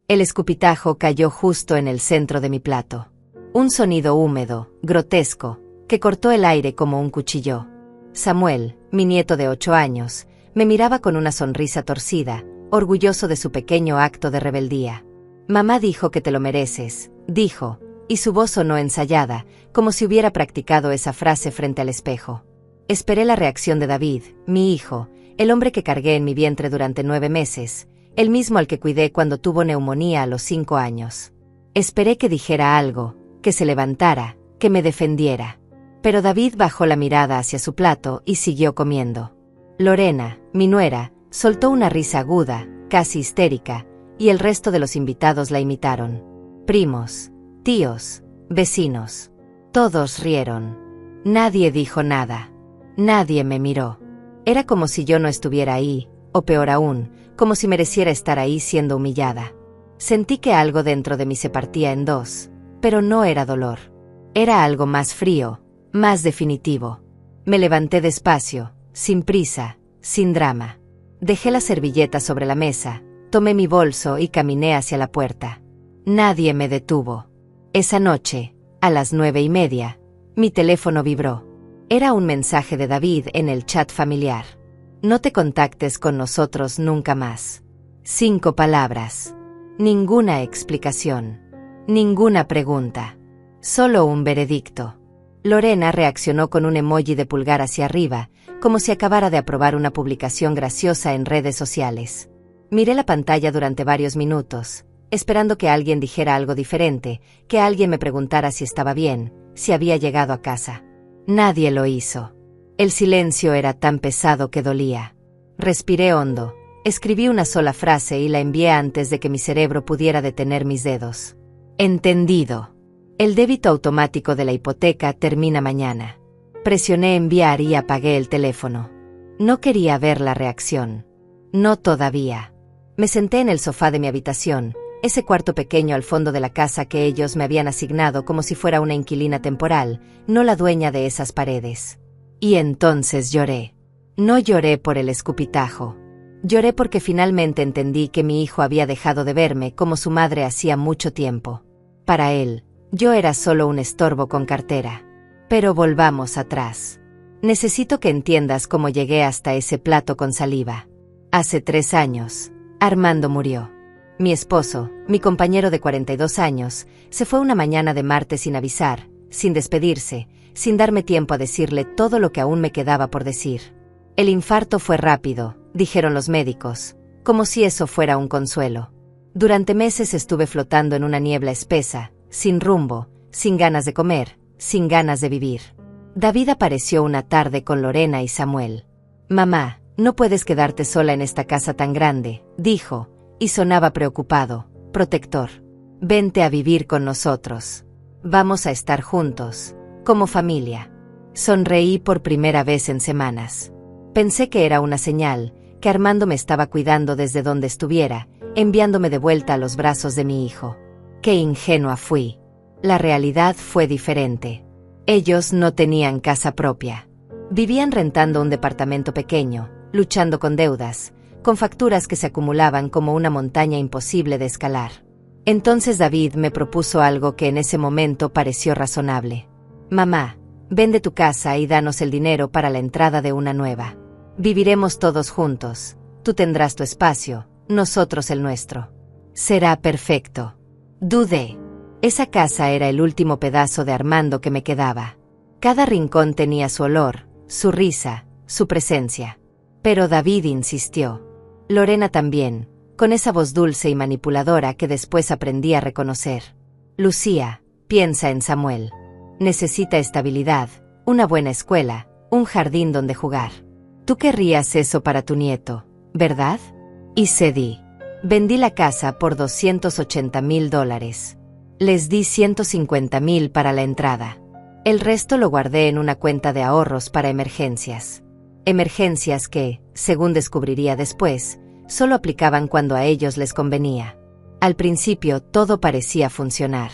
El escupitajo cayó justo en el centro de mi plato. Un sonido húmedo, grotesco, que cortó el aire como un cuchillo. Samuel, mi nieto de 8 años, me miraba con una sonrisa torcida, orgulloso de su pequeño acto de rebeldía. «Mamá dijo que te lo mereces», dijo, y su voz sonó ensayada, como si hubiera practicado esa frase frente al espejo. Esperé la reacción de David, mi hijo, el hombre que cargué en mi vientre durante 9 meses, el mismo al que cuidé cuando tuvo neumonía a los 5 años. Esperé que dijera algo, que se levantara, que me defendiera. Pero David bajó la mirada hacia su plato y siguió comiendo. Lorena, mi nuera, soltó una risa aguda, casi histérica, y el resto de los invitados la imitaron. Primos, tíos, vecinos. Todos rieron. Nadie dijo nada. Nadie me miró. Era como si yo no estuviera ahí, o peor aún, como si mereciera estar ahí siendo humillada. Sentí que algo dentro de mí se partía en dos, pero no era dolor. Era algo más frío, más definitivo. Me levanté despacio, sin prisa, sin drama. Dejé la servilleta sobre la mesa, tomé mi bolso y caminé hacia la puerta. Nadie me detuvo. Esa noche, a las 9:30, mi teléfono vibró. Era un mensaje de David en el chat familiar. No te contactes con nosotros nunca más. 5 palabras. Ninguna explicación. Ninguna pregunta. Solo un veredicto. Lorena reaccionó con un emoji de pulgar hacia arriba, como si acabara de aprobar una publicación graciosa en redes sociales. Miré la pantalla durante varios minutos, esperando que alguien dijera algo diferente, que alguien me preguntara si estaba bien, si había llegado a casa. Nadie lo hizo. El silencio era tan pesado que dolía. Respiré hondo, escribí una sola frase y la envié antes de que mi cerebro pudiera detener mis dedos. Entendido. El débito automático de la hipoteca termina mañana. Presioné enviar y apagué el teléfono. No quería ver la reacción. No todavía. Me senté en el sofá de mi habitación, ese cuarto pequeño al fondo de la casa que ellos me habían asignado como si fuera una inquilina temporal, no la dueña de esas paredes. Y entonces lloré. No lloré por el escupitajo. Lloré porque finalmente entendí que mi hijo había dejado de verme como su madre hacía mucho tiempo. Para él, yo era solo un estorbo con cartera. Pero volvamos atrás. Necesito que entiendas cómo llegué hasta ese plato con saliva. Hace 3 años, Armando murió. Mi esposo, mi compañero de 42 años, se fue una mañana de martes sin avisar, sin despedirse, sin darme tiempo a decirle todo lo que aún me quedaba por decir. El infarto fue rápido, dijeron los médicos, como si eso fuera un consuelo. Durante meses estuve flotando en una niebla espesa, sin rumbo, sin ganas de comer, sin ganas de vivir. David apareció una tarde con Lorena y Samuel. «Mamá, no puedes quedarte sola en esta casa tan grande», dijo, y sonaba preocupado, protector. «Vente a vivir con nosotros. Vamos a estar juntos, como familia». Sonreí por primera vez en semanas. Pensé que era una señal, que Armando me estaba cuidando desde donde estuviera, enviándome de vuelta a los brazos de mi hijo. Qué ingenua fui. La realidad fue diferente. Ellos no tenían casa propia. Vivían rentando un departamento pequeño, luchando con deudas, con facturas que se acumulaban como una montaña imposible de escalar. Entonces David me propuso algo que en ese momento pareció razonable. «Mamá, vende tu casa y danos el dinero para la entrada de una nueva. Viviremos todos juntos, tú tendrás tu espacio, nosotros el nuestro. Será perfecto». Dudé. Esa casa era el último pedazo de Armando que me quedaba. Cada rincón tenía su olor, su risa, su presencia. Pero David insistió. Lorena también, con esa voz dulce y manipuladora que después aprendí a reconocer. «Lucía, piensa en Samuel. Necesita estabilidad, una buena escuela, un jardín donde jugar. Tú querrías eso para tu nieto, ¿verdad?» Y cedí. Vendí la casa por $280,000. Les di $150,000 para la entrada. El resto lo guardé en una cuenta de ahorros para emergencias. Emergencias que, según descubriría después, solo aplicaban cuando a ellos les convenía. Al principio todo parecía funcionar.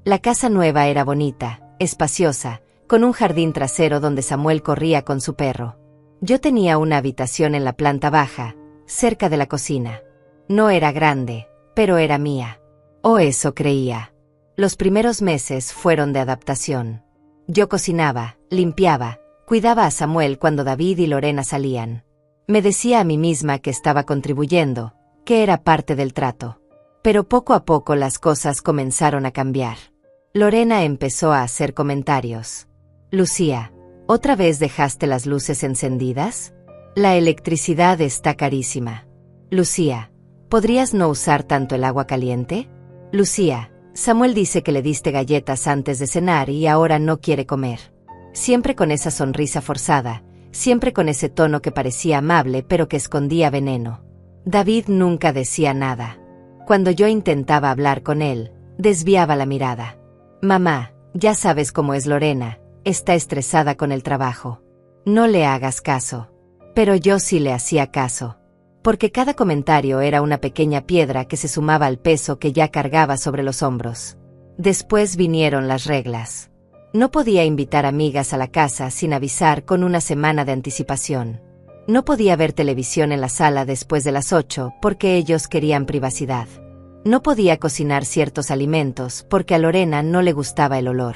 La casa nueva era bonita, espaciosa, con un jardín trasero donde Samuel corría con su perro. Yo tenía una habitación en la planta baja, cerca de la cocina. No era grande, pero era mía. O eso creía. Los primeros meses fueron de adaptación. Yo cocinaba, limpiaba, cuidaba a Samuel cuando David y Lorena salían. Me decía a mí misma que estaba contribuyendo, que era parte del trato. Pero poco a poco las cosas comenzaron a cambiar. Lorena empezó a hacer comentarios. Lucía, ¿otra vez dejaste las luces encendidas? La electricidad está carísima. Lucía, ¿podrías no usar tanto el agua caliente? Lucía, Samuel dice que le diste galletas antes de cenar y ahora no quiere comer. Siempre con esa sonrisa forzada, siempre con ese tono que parecía amable pero que escondía veneno. David nunca decía nada. Cuando yo intentaba hablar con él, desviaba la mirada. Mamá, ya sabes cómo es Lorena, está estresada con el trabajo. No le hagas caso. Pero yo sí le hacía caso. Porque cada comentario era una pequeña piedra que se sumaba al peso que ya cargaba sobre los hombros. Después vinieron las reglas. No podía invitar amigas a la casa sin avisar con una semana de anticipación. No podía ver televisión en la sala después de las 8 porque ellos querían privacidad. No podía cocinar ciertos alimentos porque a Lorena no le gustaba el olor.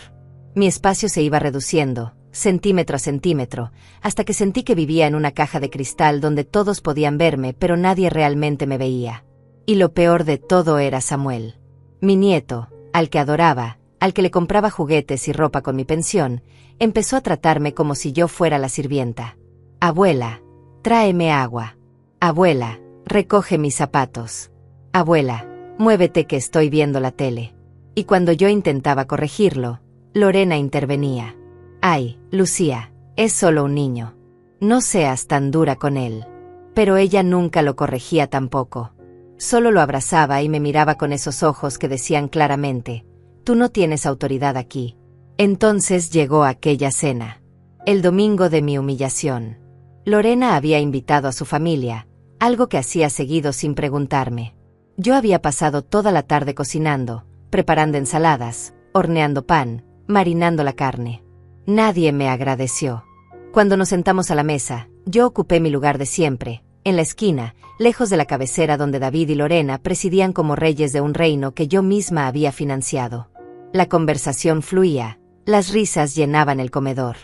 Mi espacio se iba reduciendo, centímetro a centímetro, hasta que sentí que vivía en una caja de cristal donde todos podían verme pero nadie realmente me veía. Y lo peor de todo era Samuel. Mi nieto, al que adoraba, al que le compraba juguetes y ropa con mi pensión, empezó a tratarme como si yo fuera la sirvienta. Abuela, tráeme agua. Abuela, recoge mis zapatos. Abuela, muévete que estoy viendo la tele. Y cuando yo intentaba corregirlo, Lorena intervenía. Ay, Lucía, es solo un niño. No seas tan dura con él. Pero ella nunca lo corregía tampoco. Solo lo abrazaba y me miraba con esos ojos que decían claramente, tú no tienes autoridad aquí. Entonces llegó aquella cena. El domingo de mi humillación. Lorena había invitado a su familia, algo que hacía seguido sin preguntarme. Yo había pasado toda la tarde cocinando, preparando ensaladas, horneando pan, marinando la carne. Nadie me agradeció. Cuando nos sentamos a la mesa, yo ocupé mi lugar de siempre, en la esquina, lejos de la cabecera donde David y Lorena presidían como reyes de un reino que yo misma había financiado. La conversación fluía, las risas llenaban el comedor.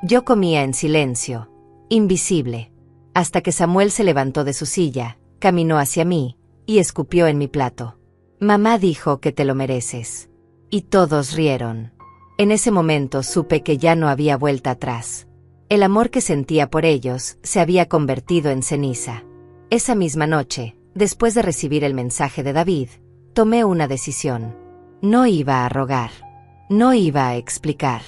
Yo comía en silencio, invisible, hasta que Samuel se levantó de su silla, caminó hacia mí, y escupió en mi plato. Mamá dijo que te lo mereces. Y todos rieron. En ese momento supe que ya no había vuelta atrás. El amor que sentía por ellos se había convertido en ceniza. Esa misma noche, después de recibir el mensaje de David, tomé una decisión. No iba a rogar. No iba a explicar.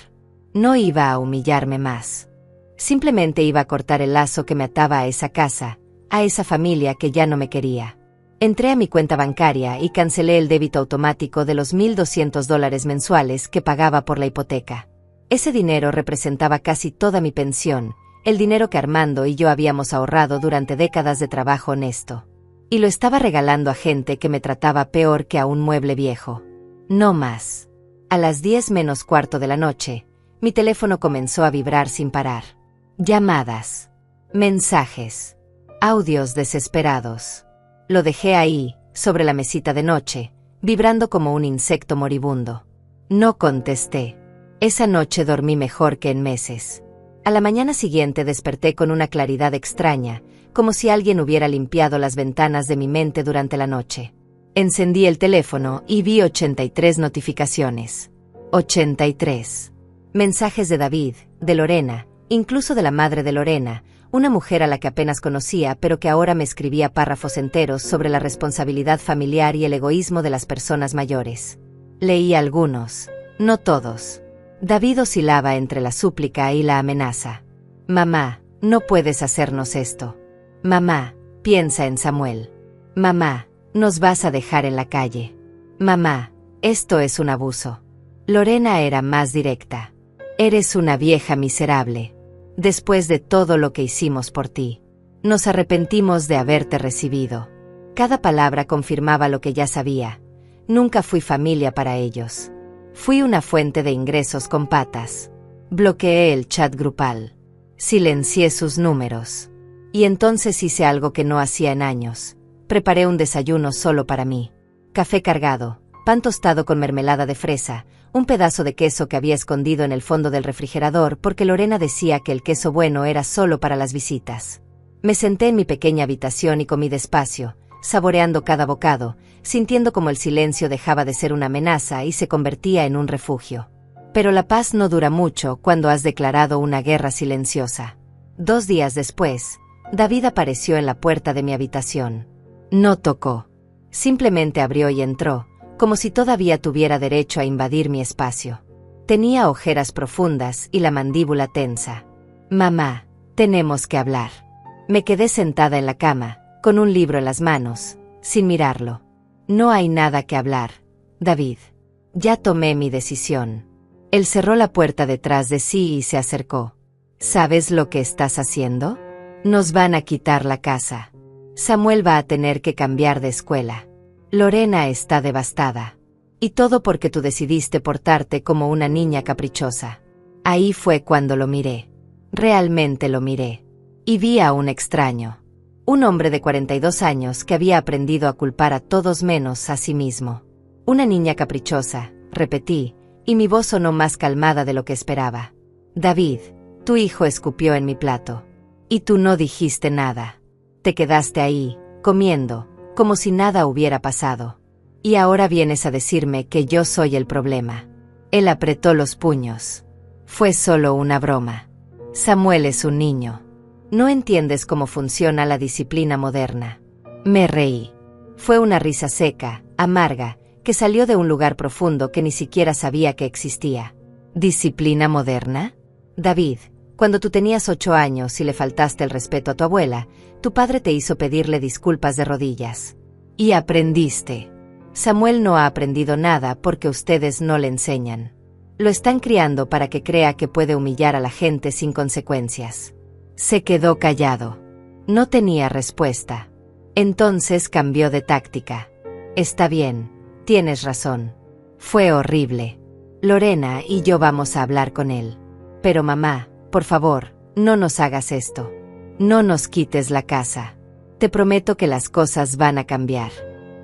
No iba a humillarme más. Simplemente iba a cortar el lazo que me ataba a esa casa, a esa familia que ya no me quería. Entré a mi cuenta bancaria y cancelé el débito automático de los $1,200 mensuales que pagaba por la hipoteca. Ese dinero representaba casi toda mi pensión, el dinero que Armando y yo habíamos ahorrado durante décadas de trabajo honesto. Y lo estaba regalando a gente que me trataba peor que a un mueble viejo. No más. A las 10 menos cuarto de la noche, mi teléfono comenzó a vibrar sin parar. Llamadas. Mensajes. Audios desesperados. Lo dejé ahí, sobre la mesita de noche, vibrando como un insecto moribundo. No contesté. Esa noche dormí mejor que en meses. A la mañana siguiente desperté con una claridad extraña, como si alguien hubiera limpiado las ventanas de mi mente durante la noche. Encendí el teléfono y vi 83 notificaciones. 83. Mensajes de David, de Lorena, incluso de la madre de Lorena, una mujer a la que apenas conocía pero que ahora me escribía párrafos enteros sobre la responsabilidad familiar y el egoísmo de las personas mayores. Leí algunos, no todos. David oscilaba entre la súplica y la amenaza. Mamá, no puedes hacernos esto. Mamá, piensa en Samuel. Mamá, nos vas a dejar en la calle. Mamá, esto es un abuso. Lorena era más directa. Eres una vieja miserable. Después de todo lo que hicimos por ti, nos arrepentimos de haberte recibido. Cada palabra confirmaba lo que ya sabía. Nunca fui familia para ellos. Fui una fuente de ingresos con patas. Bloqueé el chat grupal. Silencié sus números. Y entonces hice algo que no hacía en años. Preparé un desayuno solo para mí. café cargado, pan tostado con mermelada de fresa, un pedazo de queso que había escondido en el fondo del refrigerador porque Lorena decía que el queso bueno era solo para las visitas. Me senté en mi pequeña habitación y comí despacio, saboreando cada bocado, sintiendo como el silencio dejaba de ser una amenaza y se convertía en un refugio. Pero la paz no dura mucho cuando has declarado una guerra silenciosa. 2 días después, David apareció en la puerta de mi habitación. No tocó. Simplemente abrió y entró, como si todavía tuviera derecho a invadir mi espacio. Tenía ojeras profundas y la mandíbula tensa. Mamá, tenemos que hablar. Me quedé sentada en la cama, con un libro en las manos, sin mirarlo. No hay nada que hablar, David. Ya tomé mi decisión. Él cerró la puerta detrás de sí y se acercó. ¿Sabes lo que estás haciendo? Nos van a quitar la casa. Samuel va a tener que cambiar de escuela. Lorena está devastada. Y todo porque tú decidiste portarte como una niña caprichosa. Ahí fue cuando lo miré. Realmente lo miré. Y vi a un extraño. Un hombre de 42 años que había aprendido a culpar a todos menos a sí mismo. Una niña caprichosa, repetí, y mi voz sonó más calmada de lo que esperaba. David, tu hijo escupió en mi plato. Y tú no dijiste nada. Te quedaste ahí, comiendo, como si nada hubiera pasado. Y ahora vienes a decirme que yo soy el problema. Él apretó los puños. Fue solo una broma. Samuel es un niño. No entiendes cómo funciona la disciplina moderna. Me reí. Fue una risa seca, amarga, que salió de un lugar profundo que ni siquiera sabía que existía. ¿Disciplina moderna? David, cuando tú tenías 8 años y le faltaste el respeto a tu abuela, tu padre te hizo pedirle disculpas de rodillas. Y aprendiste. Samuel no ha aprendido nada porque ustedes no le enseñan. Lo están criando para que crea que puede humillar a la gente sin consecuencias. Se quedó callado. No tenía respuesta. Entonces cambió de táctica. Está bien, tienes razón. Fue horrible. Lorena y yo vamos a hablar con él. Pero mamá, por favor, no nos hagas esto. No nos quites la casa. Te prometo que las cosas van a cambiar.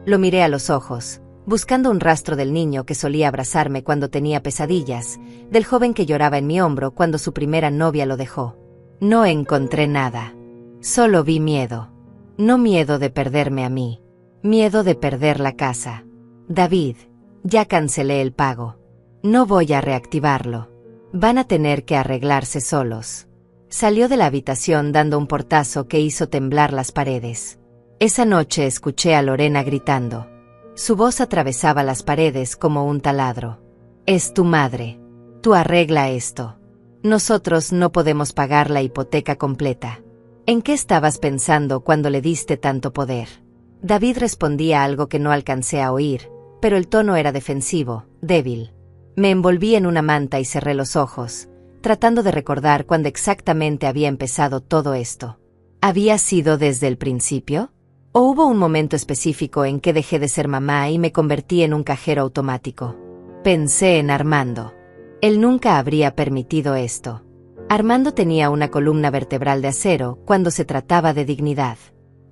Lo miré a los ojos, buscando un rastro del niño que solía abrazarme cuando tenía pesadillas, del joven que lloraba en mi hombro cuando su primera novia lo dejó. No encontré nada. Solo vi miedo. No miedo de perderme a mí. Miedo de perder la casa. David, ya cancelé el pago. No voy a reactivarlo. Van a tener que arreglarse solos. Salió de la habitación dando un portazo que hizo temblar las paredes. Esa noche escuché a Lorena gritando. Su voz atravesaba las paredes como un taladro. Es tu madre. Tú arregla esto. Nosotros no podemos pagar la hipoteca completa. ¿En qué estabas pensando cuando le diste tanto poder? David respondía algo que no alcancé a oír, pero el tono era defensivo, débil. Me envolví en una manta y cerré los ojos, tratando de recordar cuándo exactamente había empezado todo esto. ¿Había sido desde el principio? ¿O hubo un momento específico en que dejé de ser mamá y me convertí en un cajero automático? Pensé en Armando. Él nunca habría permitido esto. Armando tenía una columna vertebral de acero cuando se trataba de dignidad.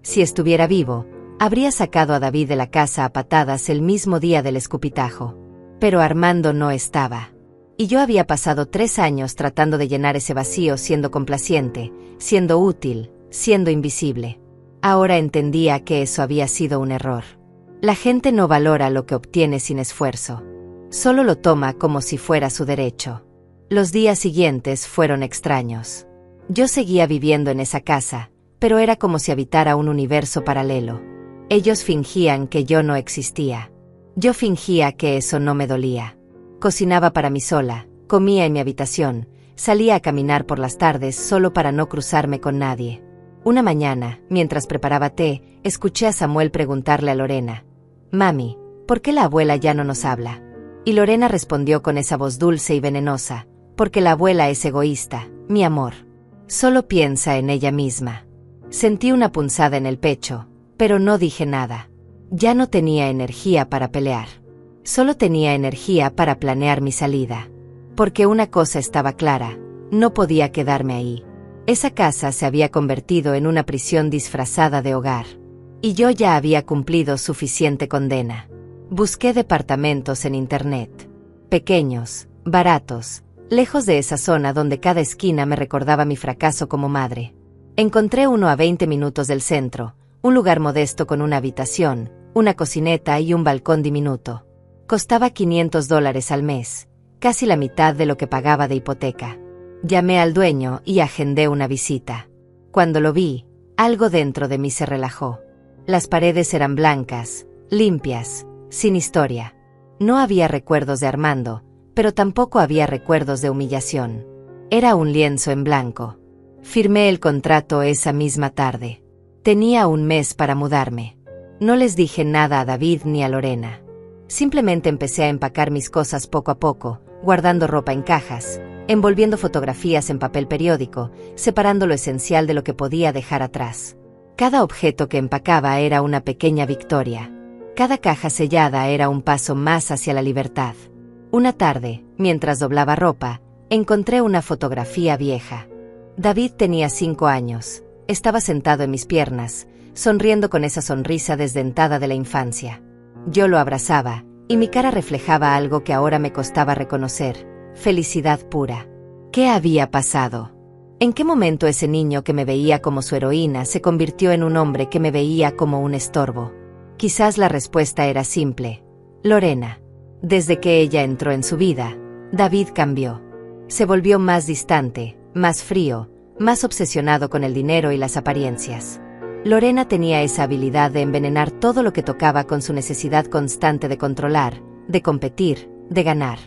Si estuviera vivo, habría sacado a David de la casa a patadas el mismo día del escupitajo. Pero Armando no estaba. Y yo había pasado 3 años tratando de llenar ese vacío siendo complaciente, siendo útil, siendo invisible. Ahora entendía que eso había sido un error. La gente no valora lo que obtiene sin esfuerzo. Solo lo toma como si fuera su derecho. Los días siguientes fueron extraños. Yo seguía viviendo en esa casa, pero era como si habitara un universo paralelo. Ellos fingían que yo no existía. Yo fingía que eso no me dolía. Cocinaba para mí sola, comía en mi habitación, salía a caminar por las tardes solo para no cruzarme con nadie. Una mañana, mientras preparaba té, escuché a Samuel preguntarle a Lorena: «Mami, ¿por qué la abuela ya no nos habla?» Y Lorena respondió con esa voz dulce y venenosa: «Porque la abuela es egoísta, mi amor. Solo piensa en ella misma». Sentí una punzada en el pecho, pero no dije nada. Ya no tenía energía para pelear. Solo tenía energía para planear mi salida. Porque una cosa estaba clara: no podía quedarme ahí. Esa casa se había convertido en una prisión disfrazada de hogar. Y yo ya había cumplido suficiente condena. Busqué departamentos en internet. Pequeños, baratos, lejos de esa zona donde cada esquina me recordaba mi fracaso como madre. Encontré uno a 20 minutos del centro, un lugar modesto con una habitación, una cocineta y un balcón diminuto. Costaba $500 al mes, casi la mitad de lo que pagaba de hipoteca. Llamé al dueño y agendé una visita. Cuando lo vi, algo dentro de mí se relajó. Las paredes eran blancas, limpias, sin historia. No había recuerdos de Armando, pero tampoco había recuerdos de humillación. Era un lienzo en blanco. Firmé el contrato esa misma tarde. Tenía un mes para mudarme. No les dije nada a David ni a Lorena. Simplemente empecé a empacar mis cosas poco a poco, guardando ropa en cajas, envolviendo fotografías en papel periódico, separando lo esencial de lo que podía dejar atrás. Cada objeto que empacaba era una pequeña victoria. Cada caja sellada era un paso más hacia la libertad. Una tarde, mientras doblaba ropa, encontré una fotografía vieja. David tenía 5 años. Estaba sentado en mis piernas, sonriendo con esa sonrisa desdentada de la infancia. Yo lo abrazaba, y mi cara reflejaba algo que ahora me costaba reconocer: felicidad pura. ¿Qué había pasado? ¿En qué momento ese niño que me veía como su heroína se convirtió en un hombre que me veía como un estorbo? Quizás la respuesta era simple: Lorena. Desde que ella entró en su vida, David cambió. Se volvió más distante, más frío, más obsesionado con el dinero y las apariencias. Lorena tenía esa habilidad de envenenar todo lo que tocaba con su necesidad constante de controlar, de competir, de ganar.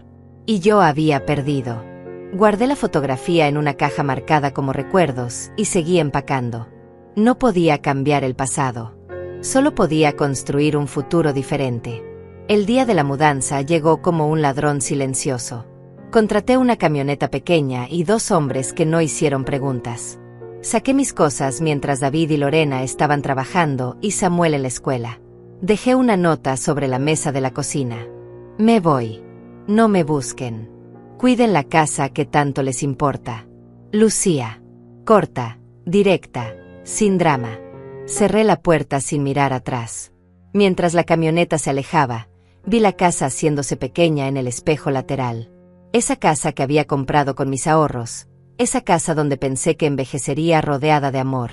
Y yo había perdido. Guardé la fotografía en una caja marcada como recuerdos y seguí empacando. No podía cambiar el pasado. Solo podía construir un futuro diferente. El día de la mudanza llegó como un ladrón silencioso. Contraté una camioneta pequeña y 2 hombres que no hicieron preguntas. Saqué mis cosas mientras David y Lorena estaban trabajando y Samuel en la escuela. Dejé una nota sobre la mesa de la cocina. Me voy. No me busquen. Cuiden la casa que tanto les importa. Lucía. Corta, directa, sin drama. Cerré la puerta sin mirar atrás. Mientras la camioneta se alejaba, vi la casa haciéndose pequeña en el espejo lateral. Esa casa que había comprado con mis ahorros. Esa casa donde pensé que envejecería rodeada de amor.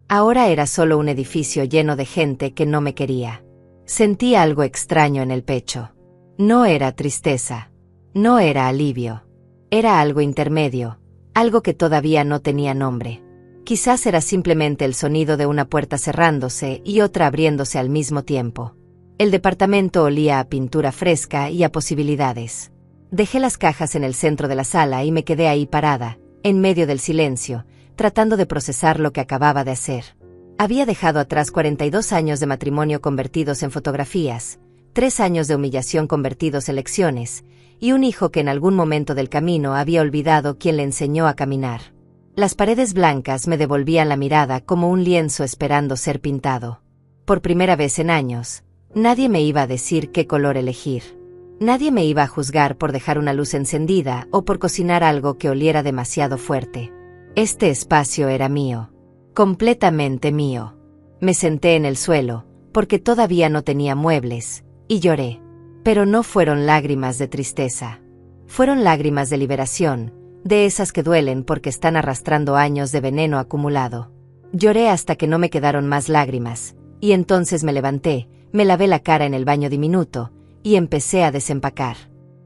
Ahora era solo un edificio lleno de gente que no me quería. Sentí algo extraño en el pecho. No era tristeza. No era alivio. Era algo intermedio, algo que todavía no tenía nombre. Quizás era simplemente el sonido de una puerta cerrándose y otra abriéndose al mismo tiempo. El departamento olía a pintura fresca y a posibilidades. Dejé las cajas en el centro de la sala y me quedé ahí parada, en medio del silencio, tratando de procesar lo que acababa de hacer. Había dejado atrás 42 años de matrimonio convertidos en fotografías, 3 años de humillación convertidos en lecciones, y un hijo que en algún momento del camino había olvidado quién le enseñó a caminar. Las paredes blancas me devolvían la mirada como un lienzo esperando ser pintado. Por primera vez en años, nadie me iba a decir qué color elegir. Nadie me iba a juzgar por dejar una luz encendida o por cocinar algo que oliera demasiado fuerte. Este espacio era mío. Completamente mío. Me senté en el suelo, porque todavía no tenía muebles, y lloré. Pero no fueron lágrimas de tristeza. Fueron lágrimas de liberación, de esas que duelen porque están arrastrando años de veneno acumulado. Lloré hasta que no me quedaron más lágrimas, y entonces me levanté, me lavé la cara en el baño diminuto, y empecé a desempacar.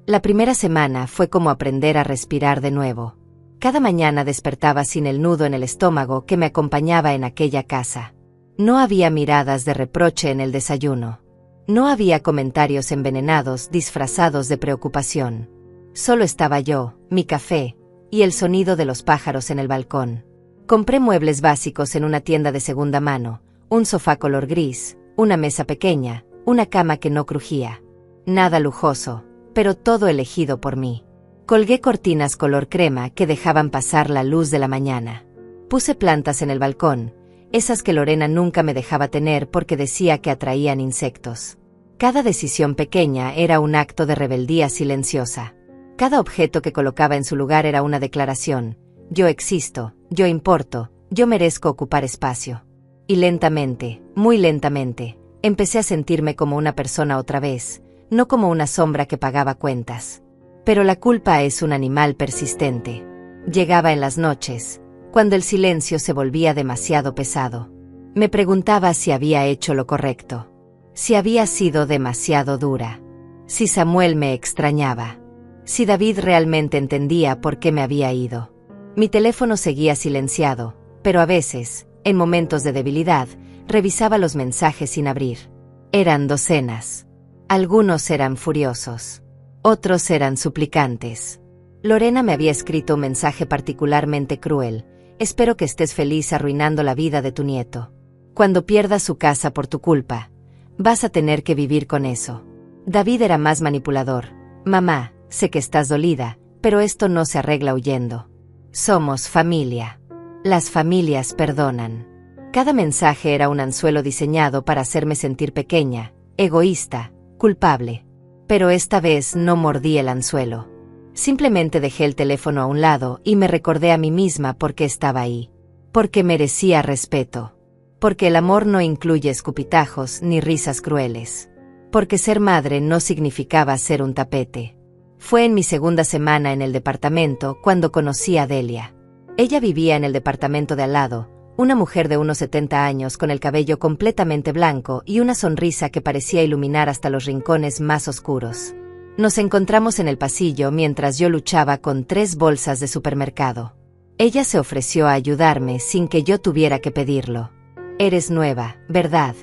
La primera semana fue como aprender a respirar de nuevo. Cada mañana despertaba sin el nudo en el estómago que me acompañaba en aquella casa. No había miradas de reproche en el desayuno. No había comentarios envenenados disfrazados de preocupación. Solo estaba yo, mi café, y el sonido de los pájaros en el balcón. Compré muebles básicos en una tienda de segunda mano, un sofá color gris, una mesa pequeña, una cama que no crujía. Nada lujoso, pero todo elegido por mí. Colgué cortinas color crema que dejaban pasar la luz de la mañana. Puse plantas en el balcón, esas que Lorena nunca me dejaba tener porque decía que atraían insectos. Cada decisión pequeña era un acto de rebeldía silenciosa. Cada objeto que colocaba en su lugar era una declaración: yo existo, yo importo, yo merezco ocupar espacio. Y lentamente, muy lentamente, empecé a sentirme como una persona otra vez, no como una sombra que pagaba cuentas. Pero la culpa es un animal persistente. Llegaba en las noches, cuando el silencio se volvía demasiado pesado. Me preguntaba si había hecho lo correcto, si había sido demasiado dura, si Samuel me extrañaba, si David realmente entendía por qué me había ido. Mi teléfono seguía silenciado, pero a veces, en momentos de debilidad, revisaba los mensajes sin abrir. Eran docenas. Algunos eran furiosos. Otros eran suplicantes. Lorena me había escrito un mensaje particularmente cruel. Espero que estés feliz arruinando la vida de tu nieto. Cuando pierdas su casa por tu culpa, vas a tener que vivir con eso. David era más manipulador. Mamá, sé que estás dolida, pero esto no se arregla huyendo. Somos familia. Las familias perdonan. Cada mensaje era un anzuelo diseñado para hacerme sentir pequeña, egoísta, culpable. Pero esta vez no mordí el anzuelo. Simplemente dejé el teléfono a un lado y me recordé a mí misma por qué estaba ahí. Porque merecía respeto. Porque el amor no incluye escupitajos ni risas crueles. Porque ser madre no significaba ser un tapete. Fue en mi segunda semana en el departamento cuando conocí a Delia. Ella vivía en el departamento de al lado, una mujer de unos 70 años con el cabello completamente blanco y una sonrisa que parecía iluminar hasta los rincones más oscuros. Nos encontramos en el pasillo mientras yo luchaba con 3 bolsas de supermercado. Ella se ofreció a ayudarme sin que yo tuviera que pedirlo. «Eres nueva, ¿verdad?»,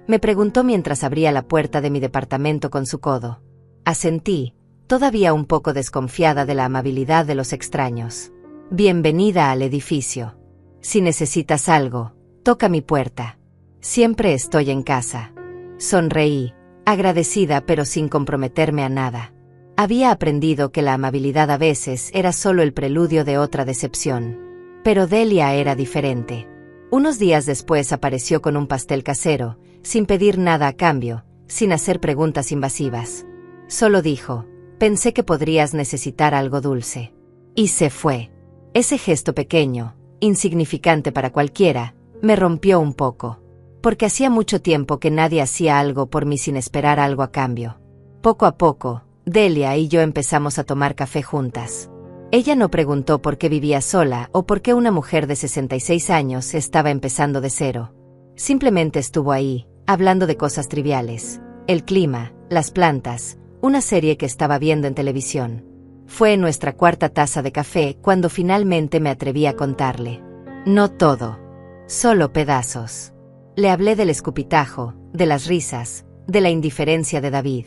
me preguntó mientras abría la puerta de mi departamento con su codo. Asentí, todavía un poco desconfiada de la amabilidad de los extraños. «Bienvenida al edificio. Si necesitas algo, toca mi puerta. Siempre estoy en casa». Sonreí, agradecida pero sin comprometerme a nada. Había aprendido que la amabilidad a veces era solo el preludio de otra decepción. Pero Delia era diferente. Unos días después apareció con un pastel casero, sin pedir nada a cambio, sin hacer preguntas invasivas. Solo dijo, «Pensé que podrías necesitar algo dulce». Y se fue. Ese gesto pequeño, insignificante para cualquiera, me rompió un poco. Porque hacía mucho tiempo que nadie hacía algo por mí sin esperar algo a cambio. Poco a poco, Delia y yo empezamos a tomar café juntas. Ella no preguntó por qué vivía sola o por qué una mujer de 66 años estaba empezando de cero. Simplemente estuvo ahí, hablando de cosas triviales. El clima, las plantas, una serie que estaba viendo en televisión. Fue en nuestra 4ª taza de café cuando finalmente me atreví a contarle. No todo. Solo pedazos. Le hablé del escupitajo, de las risas, de la indiferencia de David.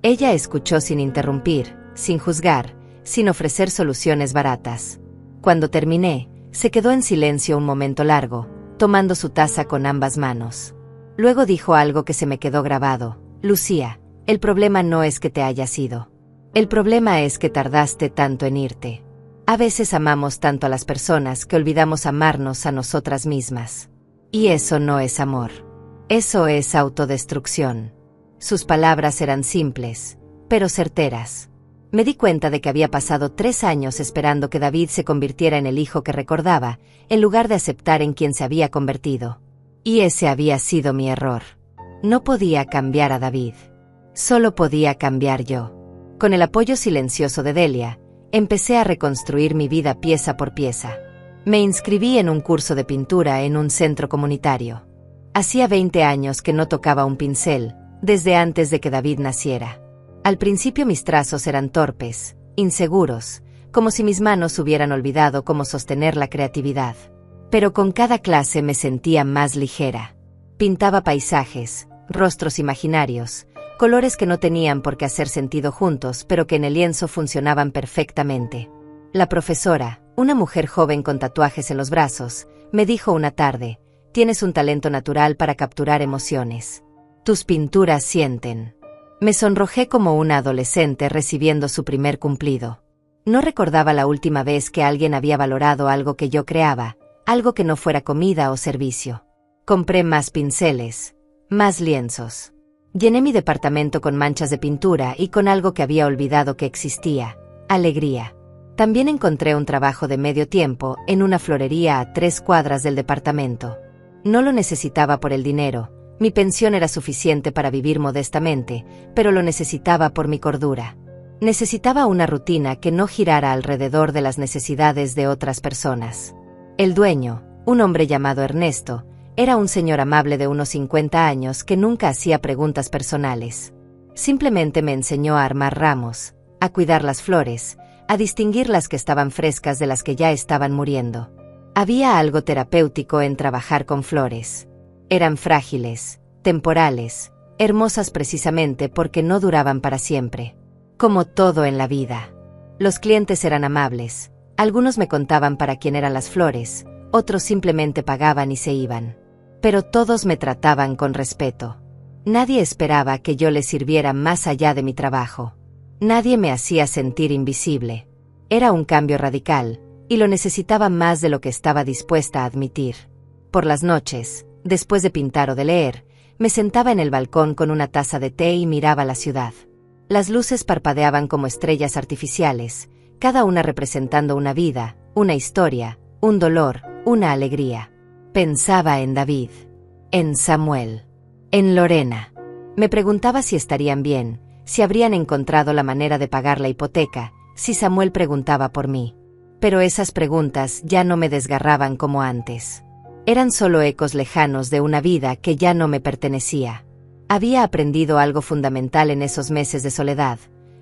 Ella escuchó sin interrumpir, sin juzgar, sin ofrecer soluciones baratas. Cuando terminé, se quedó en silencio un momento largo, tomando su taza con ambas manos. Luego dijo algo que se me quedó grabado. «Lucía, el problema no es que te hayas ido. El problema es que tardaste tanto en irte. A veces amamos tanto a las personas que olvidamos amarnos a nosotras mismas. Y eso no es amor. Eso es autodestrucción». Sus palabras eran simples, pero certeras. Me di cuenta de que había pasado 3 años esperando que David se convirtiera en el hijo que recordaba, en lugar de aceptar en quien se había convertido. Y ese había sido mi error. No podía cambiar a David. Solo podía cambiar yo. Con el apoyo silencioso de Delia, empecé a reconstruir mi vida pieza por pieza. Me inscribí en un curso de pintura en un centro comunitario. Hacía 20 años que no tocaba un pincel, desde antes de que David naciera. Al principio mis trazos eran torpes, inseguros, como si mis manos hubieran olvidado cómo sostener la creatividad. Pero con cada clase me sentía más ligera. Pintaba paisajes, rostros imaginarios, colores que no tenían por qué hacer sentido juntos, pero que en el lienzo funcionaban perfectamente. La profesora, una mujer joven con tatuajes en los brazos, me dijo una tarde, «Tienes un talento natural para capturar emociones. Tus pinturas sienten». Me sonrojé como una adolescente recibiendo su primer cumplido. No recordaba la última vez que alguien había valorado algo que yo creaba, algo que no fuera comida o servicio. Compré más pinceles, más lienzos. Llené mi departamento con manchas de pintura y con algo que había olvidado que existía, alegría. También encontré un trabajo de medio tiempo en una florería a 3 cuadras del departamento. No lo necesitaba por el dinero, Mi pensión era suficiente para vivir modestamente, pero lo necesitaba por mi cordura. Necesitaba una rutina que no girara alrededor de las necesidades de otras personas. El dueño, un hombre llamado Ernesto, era un señor amable de unos 50 años que nunca hacía preguntas personales. Simplemente me enseñó a armar ramos, a cuidar las flores, a distinguir las que estaban frescas de las que ya estaban muriendo. Había algo terapéutico en trabajar con flores. Eran frágiles, temporales, hermosas precisamente porque no duraban para siempre. Como todo en la vida. Los clientes eran amables. Algunos me contaban para quién eran las flores, otros simplemente pagaban y se iban. Pero todos me trataban con respeto. Nadie esperaba que yo les sirviera más allá de mi trabajo. Nadie me hacía sentir invisible. Era un cambio radical, y lo necesitaba más de lo que estaba dispuesta a admitir. Por las noches, después de pintar o de leer, me sentaba en el balcón con una taza de té y miraba la ciudad. Las luces parpadeaban como estrellas artificiales, cada una representando una vida, una historia, un dolor, una alegría. Pensaba en David, en Samuel, en Lorena. Me preguntaba si estarían bien, si habrían encontrado la manera de pagar la hipoteca, si Samuel preguntaba por mí. Pero esas preguntas ya no me desgarraban como antes. Eran solo ecos lejanos de una vida que ya no me pertenecía. Había aprendido algo fundamental en esos meses de soledad.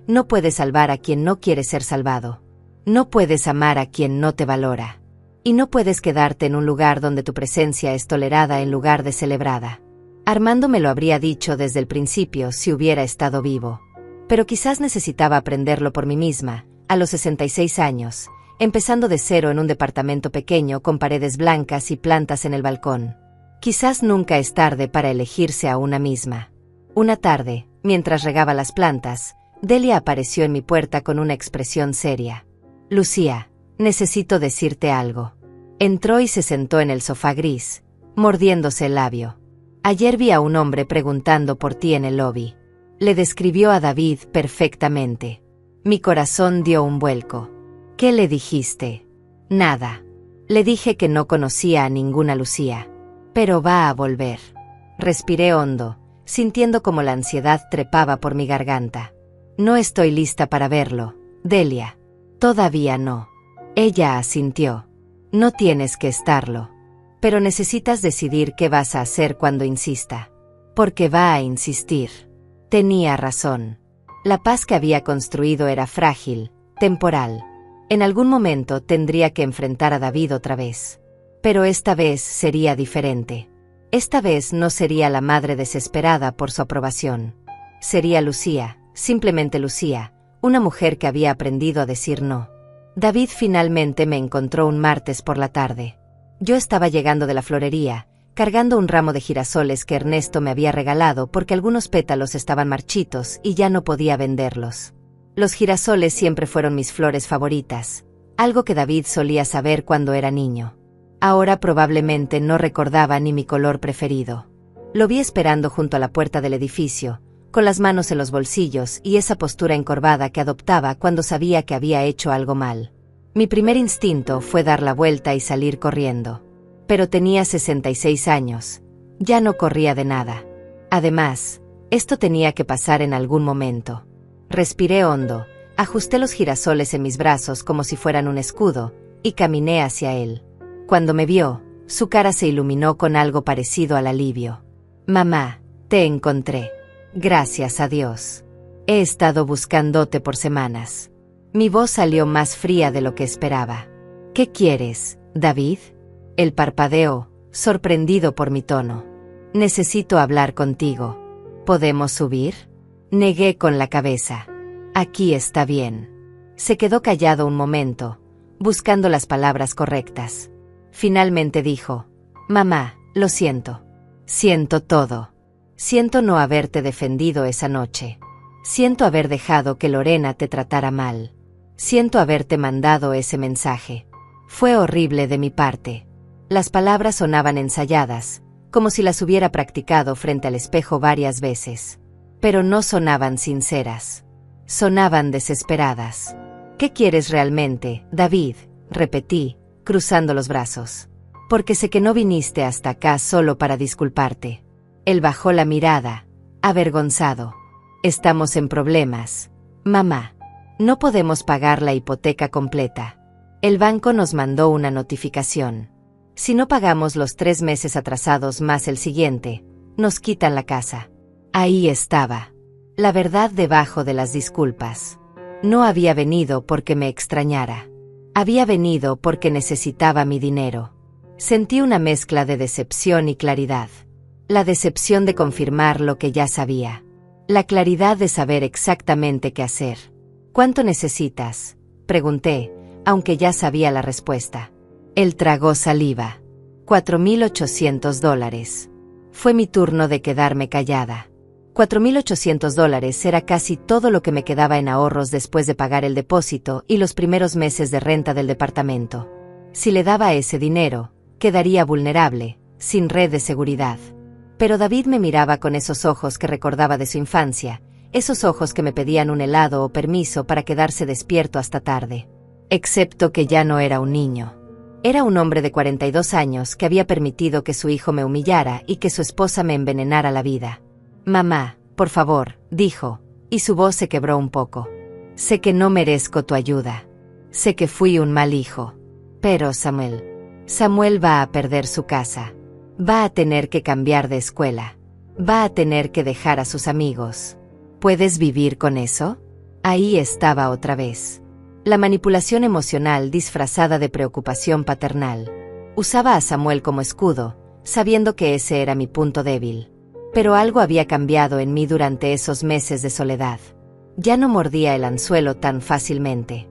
No puedes salvar a quien no quiere ser salvado. No puedes amar a quien no te valora. Y no puedes quedarte en un lugar donde tu presencia es tolerada en lugar de celebrada. Armando me lo habría dicho desde el principio si hubiera estado vivo. Pero quizás necesitaba aprenderlo por mí misma, a los 66 años, empezando de cero en un departamento pequeño con paredes blancas y plantas en el balcón. Quizás nunca es tarde para elegirse a una misma. Una tarde, mientras regaba las plantas, Delia apareció en mi puerta con una expresión seria. «Lucía, necesito decirte algo». Entró y se sentó en el sofá gris, mordiéndose el labio. «Ayer vi a un hombre preguntando por ti en el lobby». Le describió a David perfectamente. Mi corazón dio un vuelco. «¿Qué le dijiste?» «Nada. Le dije que no conocía a ninguna Lucía. Pero va a volver». Respiré hondo, sintiendo como la ansiedad trepaba por mi garganta. «No estoy lista para verlo, Delia». «Todavía no». Ella asintió. «No tienes que estarlo. Pero necesitas decidir qué vas a hacer cuando insista. Porque va a insistir». Tenía razón. La paz que había construido era frágil, temporal. En algún momento tendría que enfrentar a David otra vez. Pero esta vez sería diferente. Esta vez no sería la madre desesperada por su aprobación. Sería Lucía, simplemente Lucía, una mujer que había aprendido a decir no. David finalmente me encontró un martes por la tarde. Yo estaba llegando de la florería, cargando un ramo de girasoles que Ernesto me había regalado porque algunos pétalos estaban marchitos y ya no podía venderlos. Los girasoles siempre fueron mis flores favoritas, algo que David solía saber cuando era niño. Ahora probablemente no recordaba ni mi color preferido. Lo vi esperando junto a la puerta del edificio, con las manos en los bolsillos y esa postura encorvada que adoptaba cuando sabía que había hecho algo mal. Mi primer instinto fue dar la vuelta y salir corriendo. Pero tenía 66 años. Ya no corría de nada. Además, esto tenía que pasar en algún momento. Respiré hondo, ajusté los girasoles en mis brazos como si fueran un escudo, y caminé hacia él. Cuando me vio, su cara se iluminó con algo parecido al alivio. «Mamá, te encontré. Gracias a Dios. He estado buscándote por semanas». Mi voz salió más fría de lo que esperaba. «¿Qué quieres, David?» Él parpadeó, sorprendido por mi tono. «Necesito hablar contigo. ¿Podemos subir?» Negué con la cabeza. «Aquí está bien». Se quedó callado un momento, buscando las palabras correctas. Finalmente dijo: «Mamá, lo siento. Siento todo. Siento no haberte defendido esa noche. Siento haber dejado que Lorena te tratara mal. Siento haberte mandado ese mensaje. Fue horrible de mi parte». Las palabras sonaban ensayadas, como si las hubiera practicado frente al espejo varias veces. Pero no sonaban sinceras. Sonaban desesperadas. «¿Qué quieres realmente, David?», repetí, cruzando los brazos. «Porque sé que no viniste hasta acá solo para disculparte. Él bajó la mirada, avergonzado. Estamos en problemas, mamá. No podemos pagar la hipoteca completa. El banco nos mandó una notificación. Si no pagamos los 3 meses atrasados más el siguiente, nos quitan la casa. Ahí estaba. La verdad debajo de las disculpas. No había venido porque me extrañara. Había venido porque necesitaba mi dinero. Sentí una mezcla de decepción y claridad. La decepción de confirmar lo que ya sabía. La claridad de saber exactamente qué hacer. ¿Cuánto necesitas?, pregunté, aunque ya sabía la respuesta. Él tragó saliva. $4,800. Fue mi turno de quedarme callada. $4,800 era casi todo lo que me quedaba en ahorros después de pagar el depósito y los primeros meses de renta del departamento. Si le daba ese dinero, quedaría vulnerable, sin red de seguridad. Pero David me miraba con esos ojos que recordaba de su infancia, esos ojos que me pedían un helado o permiso para quedarse despierto hasta tarde. Excepto que ya no era un niño. Era un hombre de 42 años que había permitido que su hijo me humillara y que su esposa me envenenara la vida. Mamá, por favor, dijo, y su voz se quebró un poco. Sé que no merezco tu ayuda. Sé que fui un mal hijo. Pero Samuel va a perder su casa. Va a tener que cambiar de escuela. Va a tener que dejar a sus amigos. ¿Puedes vivir con eso? Ahí estaba otra vez. La manipulación emocional disfrazada de preocupación paternal. Usaba a Samuel como escudo, sabiendo que ese era mi punto débil. Pero algo había cambiado en mí durante esos meses de soledad. Ya no mordía el anzuelo tan fácilmente.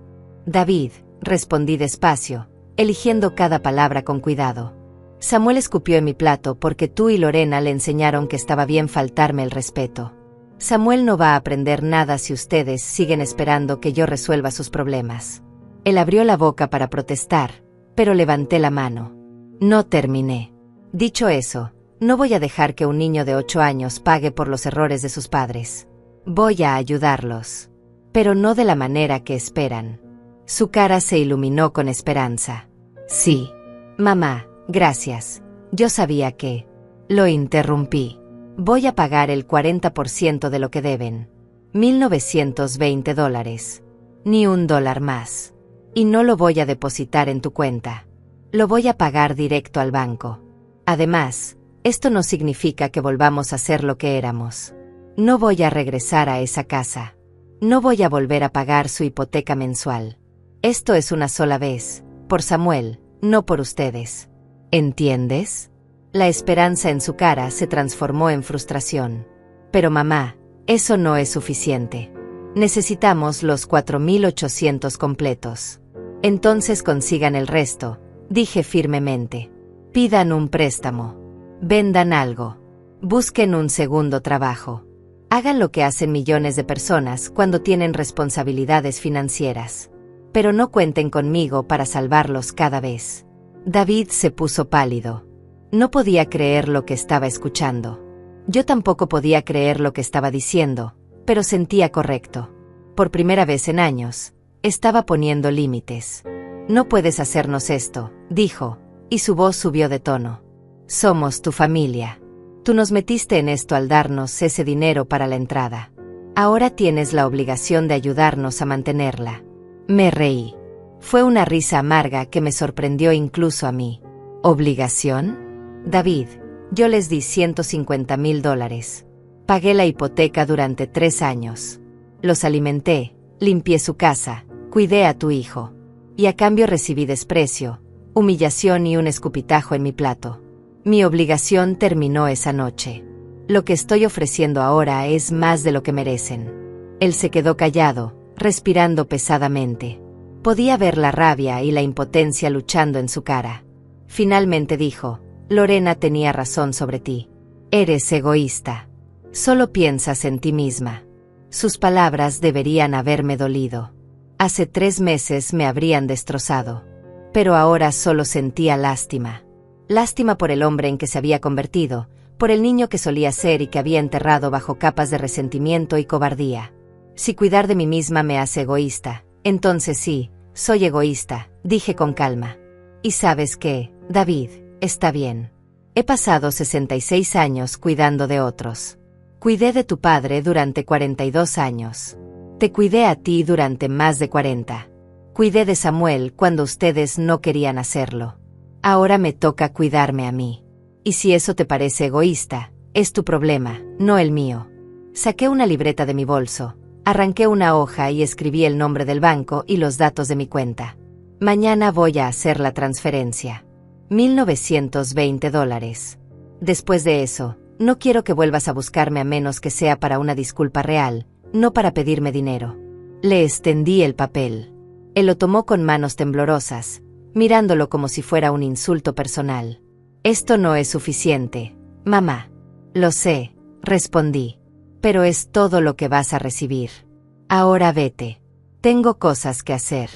David, respondí despacio, eligiendo cada palabra con cuidado. Samuel escupió en mi plato porque tú y Lorena le enseñaron que estaba bien faltarme el respeto. Samuel no va a aprender nada si ustedes siguen esperando que yo resuelva sus problemas. Él abrió la boca para protestar, pero levanté la mano. No terminé. Dicho eso, no voy a dejar que un niño de 8 años pague por los errores de sus padres. Voy a ayudarlos. Pero no de la manera que esperan. Su cara se iluminó con esperanza. Sí. Mamá, gracias. Yo sabía que... Lo interrumpí. Voy a pagar el 40% de lo que deben. $1,920. Ni $1 más. Y no lo voy a depositar en tu cuenta. Lo voy a pagar directo al banco. Además, esto no significa que volvamos a ser lo que éramos. No voy a regresar a esa casa. No voy a volver a pagar su hipoteca mensual. Esto es una sola vez, por Samuel, no por ustedes. ¿Entiendes? La esperanza en su cara se transformó en frustración. Pero mamá, eso no es suficiente. Necesitamos los 4,800 completos. Entonces consigan el resto, dije firmemente. Pidan un préstamo. Vendan algo. Busquen un segundo trabajo. Hagan lo que hacen millones de personas cuando tienen responsabilidades financieras. Pero no cuenten conmigo para salvarlos cada vez. David se puso pálido. No podía creer lo que estaba escuchando. Yo tampoco podía creer lo que estaba diciendo, pero sentía correcto. Por primera vez en años, estaba poniendo límites. No puedes hacernos esto, dijo, y su voz subió de tono. Somos tu familia. Tú nos metiste en esto al darnos ese dinero para la entrada. Ahora tienes la obligación de ayudarnos a mantenerla. Me reí. Fue una risa amarga que me sorprendió incluso a mí. ¿Obligación? David, yo les di $150,000. Pagué la hipoteca durante 3 años. Los alimenté, limpié su casa, cuidé a tu hijo. Y a cambio recibí desprecio, humillación y un escupitajo en mi plato. Mi obligación terminó esa noche. Lo que estoy ofreciendo ahora es más de lo que merecen. Él se quedó callado, respirando pesadamente. Podía ver la rabia y la impotencia luchando en su cara. Finalmente dijo, Lorena tenía razón sobre ti. Eres egoísta. Solo piensas en ti misma. Sus palabras deberían haberme dolido. Hace 3 meses me habrían destrozado. Pero ahora solo sentía lástima. Lástima por el hombre en que se había convertido, por el niño que solía ser y que había enterrado bajo capas de resentimiento y cobardía. Si cuidar de mí misma me hace egoísta, entonces sí, soy egoísta, dije con calma. Y sabes qué, David, está bien. He pasado 66 años cuidando de otros. Cuidé de tu padre durante 42 años. Te cuidé a ti durante más de 40. Cuidé de Samuel cuando ustedes no querían hacerlo. Ahora me toca cuidarme a mí. Y si eso te parece egoísta, es tu problema, no el mío. Saqué una libreta de mi bolso, arranqué una hoja y escribí el nombre del banco y los datos de mi cuenta. Mañana voy a hacer la transferencia. $1920. Después de eso, no quiero que vuelvas a buscarme a menos que sea para una disculpa real, no para pedirme dinero. Le extendí el papel. Él lo tomó con manos temblorosas, mirándolo como si fuera un insulto personal. Esto no es suficiente, mamá. Lo sé, respondí. Pero es todo lo que vas a recibir. Ahora vete. Tengo cosas que hacer.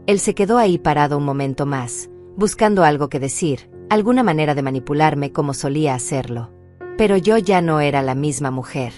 Él se quedó ahí parado un momento más, buscando algo que decir, alguna manera de manipularme como solía hacerlo. Pero yo ya no era la misma mujer.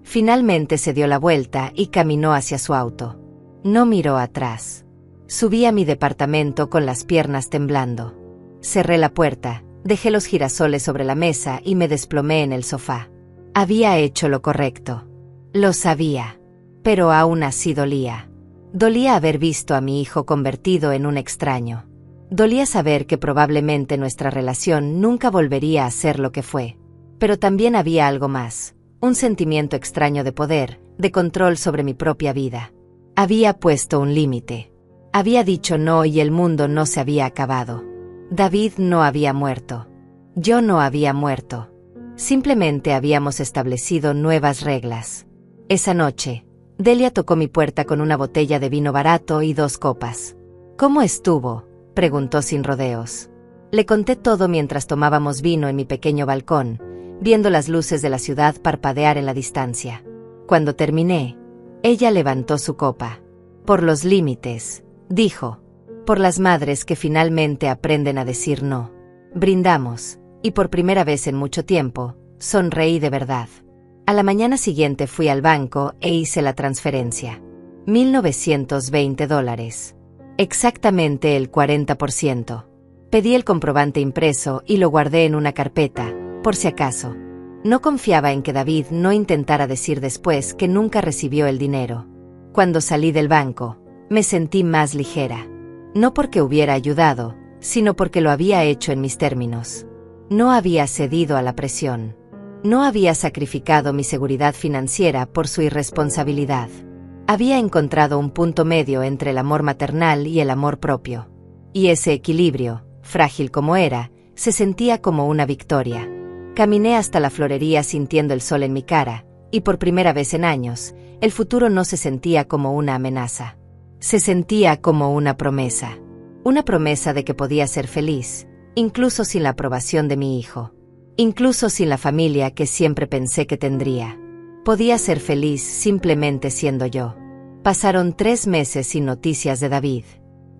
Finalmente se dio la vuelta y caminó hacia su auto. No miró atrás. Subí a mi departamento con las piernas temblando. Cerré la puerta, dejé los girasoles sobre la mesa y me desplomé en el sofá. Había hecho lo correcto. Lo sabía. Pero aún así dolía. Dolía haber visto a mi hijo convertido en un extraño. Dolía saber que probablemente nuestra relación nunca volvería a ser lo que fue. Pero también había algo más, un sentimiento extraño de poder, de control sobre mi propia vida. Había puesto un límite. Había dicho no y el mundo no se había acabado. David no había muerto. Yo no había muerto. Simplemente habíamos establecido nuevas reglas. Esa noche, Delia tocó mi puerta con una botella de vino barato y 2 copas. ¿Cómo estuvo?, preguntó sin rodeos. Le conté todo mientras tomábamos vino en mi pequeño balcón, viendo las luces de la ciudad parpadear en la distancia. Cuando terminé, ella levantó su copa. Por los límites, dijo. Por las madres que finalmente aprenden a decir no. Brindamos, y por primera vez en mucho tiempo, sonreí de verdad. A la mañana siguiente fui al banco e hice la transferencia. $1920. Exactamente el 40%. Pedí el comprobante impreso y lo guardé en una carpeta, por si acaso. No confiaba en que David no intentara decir después que nunca recibió el dinero. Cuando salí del banco, me sentí más ligera. No porque hubiera ayudado, sino porque lo había hecho en mis términos. No había cedido a la presión. No había sacrificado mi seguridad financiera por su irresponsabilidad. Había encontrado un punto medio entre el amor maternal y el amor propio. Y ese equilibrio, frágil como era, se sentía como una victoria. Caminé hasta la florería sintiendo el sol en mi cara, y por primera vez en años, el futuro no se sentía como una amenaza. Se sentía como una promesa. Una promesa de que podía ser feliz, incluso sin la aprobación de mi hijo. Incluso sin la familia que siempre pensé que tendría. Podía ser feliz simplemente siendo yo. Pasaron 3 meses sin noticias de David.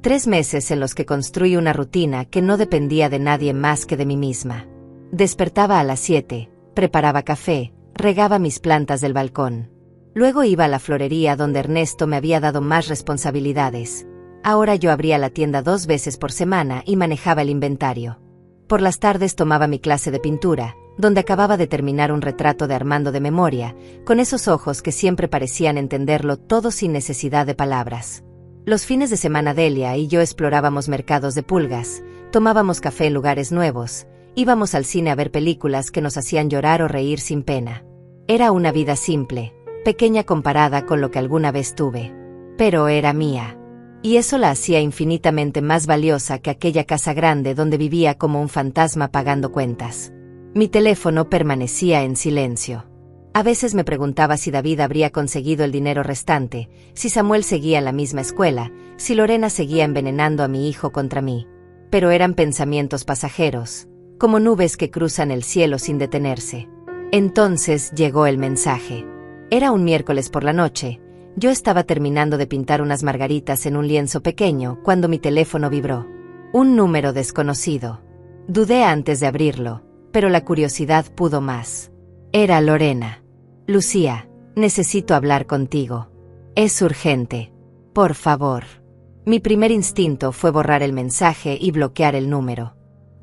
3 meses en los que construí una rutina que no dependía de nadie más que de mí misma. Despertaba a las 7, preparaba café, regaba mis plantas del balcón. Luego iba a la florería donde Ernesto me había dado más responsabilidades. Ahora yo abría la tienda 2 veces por semana y manejaba el inventario. Por las tardes tomaba mi clase de pintura, donde acababa de terminar un retrato de Armando de memoria, con esos ojos que siempre parecían entenderlo todo sin necesidad de palabras. Los fines de semana Delia y yo explorábamos mercados de pulgas, tomábamos café en lugares nuevos, íbamos al cine a ver películas que nos hacían llorar o reír sin pena. Era una vida simple, pequeña comparada con lo que alguna vez tuve. Pero era mía. Y eso la hacía infinitamente más valiosa que aquella casa grande donde vivía como un fantasma pagando cuentas. Mi teléfono permanecía en silencio. A veces me preguntaba si David habría conseguido el dinero restante, si Samuel seguía en la misma escuela, si Lorena seguía envenenando a mi hijo contra mí. Pero eran pensamientos pasajeros, como nubes que cruzan el cielo sin detenerse. Entonces llegó el mensaje. Era un miércoles por la noche. Yo estaba terminando de pintar unas margaritas en un lienzo pequeño cuando mi teléfono vibró. Un número desconocido. Dudé antes de abrirlo, pero la curiosidad pudo más. Era Lorena. Lucía, necesito hablar contigo. Es urgente. Por favor. Mi primer instinto fue borrar el mensaje y bloquear el número.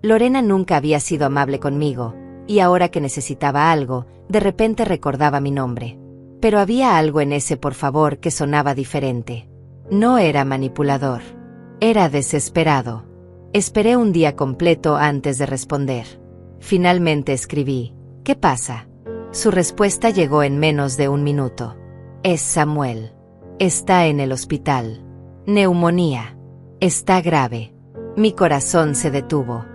Lorena nunca había sido amable conmigo, y ahora que necesitaba algo, de repente recordaba mi nombre. Pero había algo en ese por favor que sonaba diferente. No era manipulador. Era desesperado. Esperé un día completo antes de responder. Finalmente escribí: ¿qué pasa? Su respuesta llegó en menos de un minuto. Es Samuel. Está en el hospital. Neumonía. Está grave. Mi corazón se detuvo.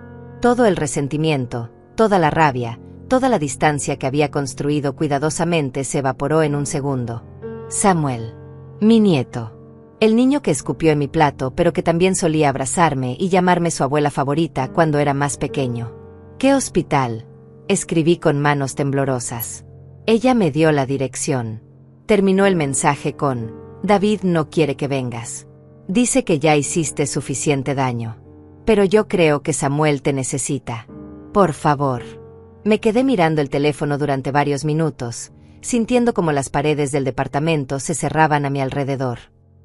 Todo el resentimiento, toda la rabia, toda la distancia que había construido cuidadosamente se evaporó en un segundo. Samuel. Mi nieto. El niño que escupió en mi plato, pero que también solía abrazarme y llamarme su abuela favorita cuando era más pequeño. ¿Qué hospital? Escribí con manos temblorosas. Ella me dio la dirección. Terminó el mensaje con: David no quiere que vengas. Dice que ya hiciste suficiente daño. Pero yo creo que Samuel te necesita. Por favor. Me quedé mirando el teléfono durante varios minutos, sintiendo como las paredes del departamento se cerraban a mi alrededor.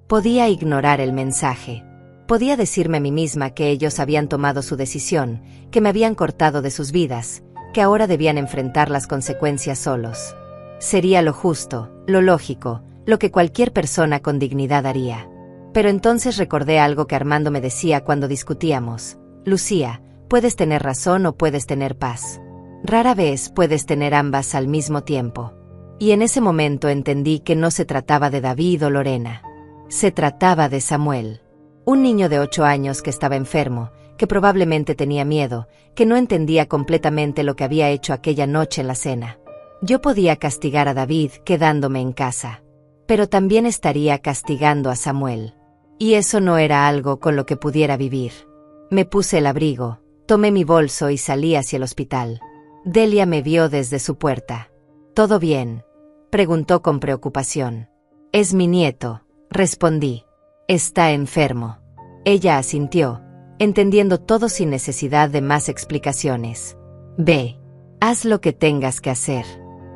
Podía ignorar el mensaje. Podía decirme a mí misma que ellos habían tomado su decisión, que me habían cortado de sus vidas, que ahora debían enfrentar las consecuencias solos. Sería lo justo, lo lógico, lo que cualquier persona con dignidad haría. Pero entonces recordé algo que Armando me decía cuando discutíamos: Lucía, puedes tener razón o puedes tener paz. Rara vez puedes tener ambas al mismo tiempo. Y en ese momento entendí que no se trataba de David o Lorena. Se trataba de Samuel. Un niño de 8 años que estaba enfermo, que probablemente tenía miedo, que no entendía completamente lo que había hecho aquella noche en la cena. Yo podía castigar a David quedándome en casa. Pero también estaría castigando a Samuel. Y eso no era algo con lo que pudiera vivir. Me puse el abrigo, tomé mi bolso y salí hacia el hospital. Delia me vio desde su puerta. ¿Todo bien?, preguntó con preocupación. Es mi nieto, respondí. Está enfermo. Ella asintió, entendiendo todo sin necesidad de más explicaciones. Ve, haz lo que tengas que hacer.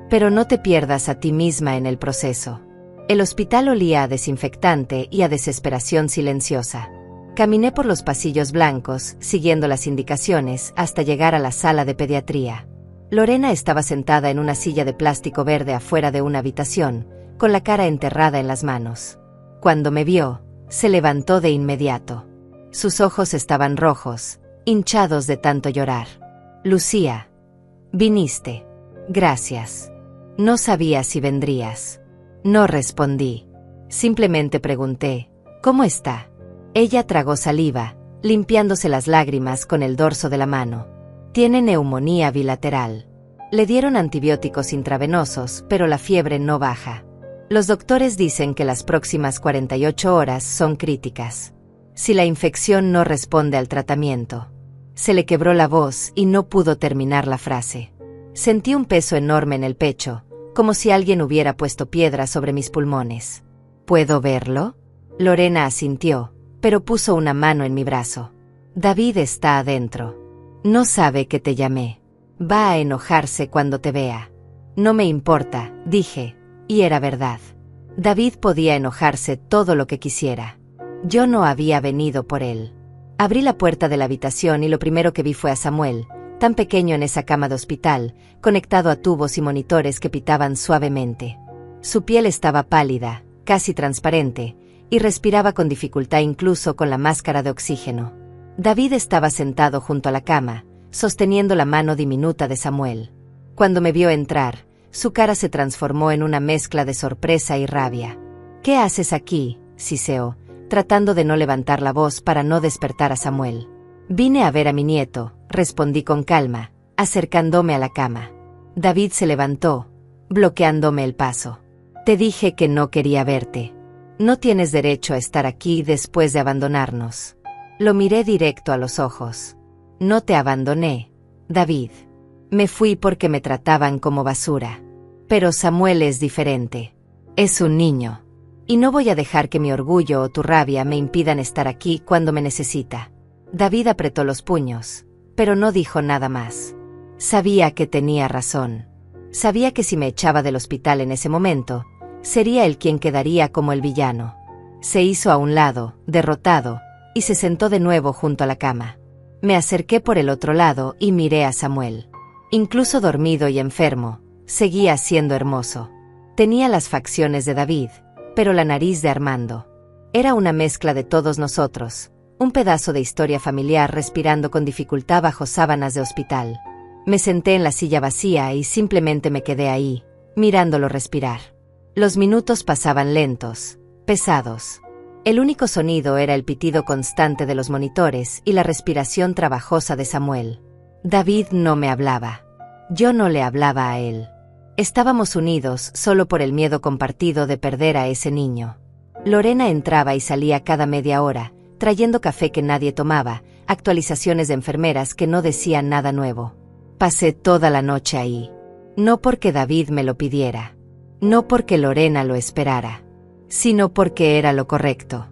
Pero no te pierdas a ti misma en el proceso. El hospital olía a desinfectante y a desesperación silenciosa. Caminé por los pasillos blancos, siguiendo las indicaciones, hasta llegar a la sala de pediatría. Lorena estaba sentada en una silla de plástico verde afuera de una habitación, con la cara enterrada en las manos. Cuando me vio, se levantó de inmediato. Sus ojos estaban rojos, hinchados de tanto llorar. Lucía. Viniste. Gracias. No sabía si vendrías. No respondí. Simplemente pregunté: ¿cómo está? Ella tragó saliva, limpiándose las lágrimas con el dorso de la mano. Tiene neumonía bilateral. Le dieron antibióticos intravenosos, pero la fiebre no baja. Los doctores dicen que las próximas 48 horas son críticas. Si la infección no responde al tratamiento. Se le quebró la voz y no pudo terminar la frase. Sentí un peso enorme en el pecho, como si alguien hubiera puesto piedra sobre mis pulmones. ¿Puedo verlo? Lorena asintió, pero puso una mano en mi brazo. David está adentro. No sabe que te llamé. Va a enojarse cuando te vea. No me importa, dije, y era verdad. David podía enojarse todo lo que quisiera. Yo no había venido por él. Abrí la puerta de la habitación y lo primero que vi fue a Samuel, tan pequeño en esa cama de hospital, conectado a tubos y monitores que pitaban suavemente. Su piel estaba pálida, casi transparente, y respiraba con dificultad incluso con la máscara de oxígeno. David estaba sentado junto a la cama, sosteniendo la mano diminuta de Samuel. Cuando me vio entrar, su cara se transformó en una mezcla de sorpresa y rabia. ¿Qué haces aquí?, siseó, tratando de no levantar la voz para no despertar a Samuel. Vine a ver a mi nieto, respondí con calma, acercándome a la cama. David se levantó, bloqueándome el paso. Te dije que no quería verte. No tienes derecho a estar aquí después de abandonarnos. Lo miré directo a los ojos. No te abandoné, David. Me fui porque me trataban como basura. Pero Samuel es diferente. Es un niño. Y no voy a dejar que mi orgullo o tu rabia me impidan estar aquí cuando me necesita. David apretó los puños, pero no dijo nada más. Sabía que tenía razón. Sabía que si me echaba del hospital en ese momento, sería él quien quedaría como el villano. Se hizo a un lado, derrotado, y se sentó de nuevo junto a la cama. Me acerqué por el otro lado y miré a Samuel. Incluso dormido y enfermo, seguía siendo hermoso. Tenía las facciones de David, pero la nariz de Armando. Era una mezcla de todos nosotros, un pedazo de historia familiar respirando con dificultad bajo sábanas de hospital. Me senté en la silla vacía y simplemente me quedé ahí, mirándolo respirar. Los minutos pasaban lentos, pesados. El único sonido era el pitido constante de los monitores y la respiración trabajosa de Samuel. David no me hablaba. Yo no le hablaba a él. Estábamos unidos solo por el miedo compartido de perder a ese niño. Lorena entraba y salía cada media hora, trayendo café que nadie tomaba, actualizaciones de enfermeras que no decían nada nuevo. Pasé toda la noche ahí. No porque David me lo pidiera. No porque Lorena lo esperara. Sino porque era lo correcto.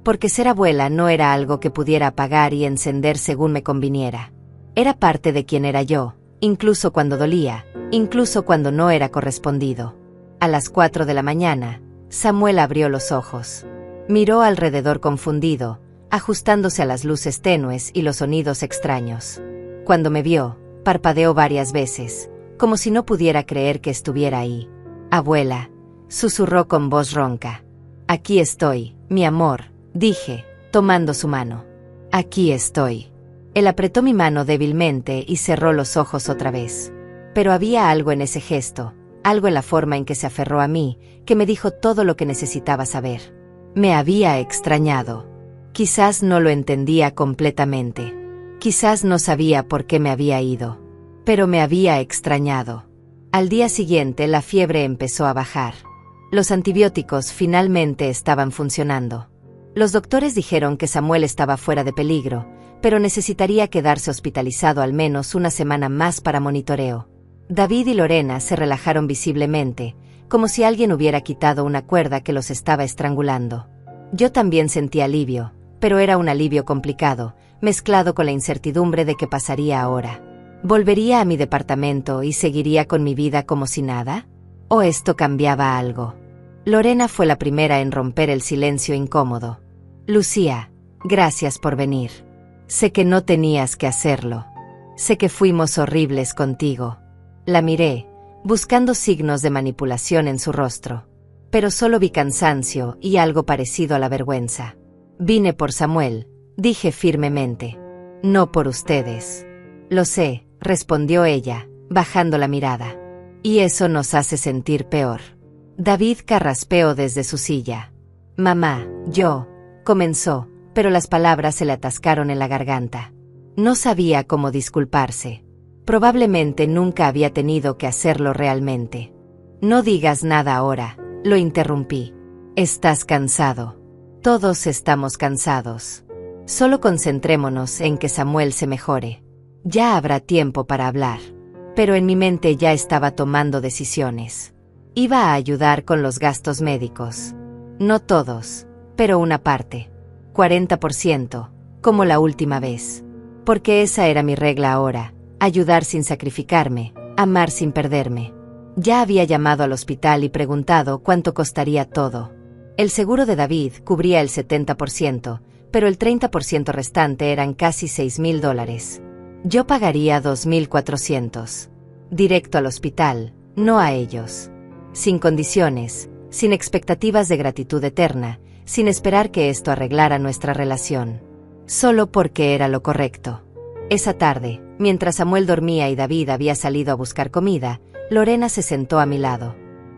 Porque ser abuela no era algo que pudiera apagar y encender según me conviniera. Era parte de quien era yo, incluso cuando dolía, incluso cuando no era correspondido. A las 4 de la mañana, Samuel abrió los ojos. Miró alrededor confundido, ajustándose a las luces tenues y los sonidos extraños. Cuando me vio, parpadeó varias veces, como si no pudiera creer que estuviera ahí. «Abuela», susurró con voz ronca. «Aquí estoy, mi amor», dije, tomando su mano. «Aquí estoy». Él apretó mi mano débilmente y cerró los ojos otra vez. Pero había algo en ese gesto, algo en la forma en que se aferró a mí, que me dijo todo lo que necesitaba saber. Me había extrañado. Quizás no lo entendía completamente. Quizás no sabía por qué me había ido. Pero me había extrañado. Al día siguiente la fiebre empezó a bajar. Los antibióticos finalmente estaban funcionando. Los doctores dijeron que Samuel estaba fuera de peligro, pero necesitaría quedarse hospitalizado al menos una semana más para monitoreo. David y Lorena se relajaron visiblemente, como si alguien hubiera quitado una cuerda que los estaba estrangulando. Yo también sentí alivio, pero era un alivio complicado, mezclado con la incertidumbre de qué pasaría ahora. ¿Volvería a mi departamento y seguiría con mi vida como si nada? ¿O esto cambiaba algo? Lorena fue la primera en romper el silencio incómodo. «Lucía, gracias por venir. Sé que no tenías que hacerlo. Sé que fuimos horribles contigo». La miré, buscando signos de manipulación en su rostro. Pero solo vi cansancio y algo parecido a la vergüenza. «Vine por Samuel», dije firmemente. «No por ustedes». «Lo sé», respondió ella, bajando la mirada. «Y eso nos hace sentir peor». David carraspeó desde su silla. «Mamá, yo», comenzó, pero las palabras se le atascaron en la garganta. No sabía cómo disculparse. Probablemente nunca había tenido que hacerlo realmente. «No digas nada ahora», lo interrumpí. «Estás cansado. Todos estamos cansados. Solo concentrémonos en que Samuel se mejore. Ya habrá tiempo para hablar». Pero en mi mente ya estaba tomando decisiones. Iba a ayudar con los gastos médicos. No todos, pero una parte. 40%, como la última vez. Porque esa era mi regla ahora, ayudar sin sacrificarme, amar sin perderme. Ya había llamado al hospital y preguntado cuánto costaría todo. El seguro de David cubría el 70%, pero el 30% restante eran casi $6,000. Yo pagaría 2,400. Directo al hospital, no a ellos. Sin condiciones, sin expectativas de gratitud eterna, sin esperar que esto arreglara nuestra relación. Solo porque era lo correcto. Esa tarde, mientras Samuel dormía y David había salido a buscar comida, Lorena se sentó a mi lado.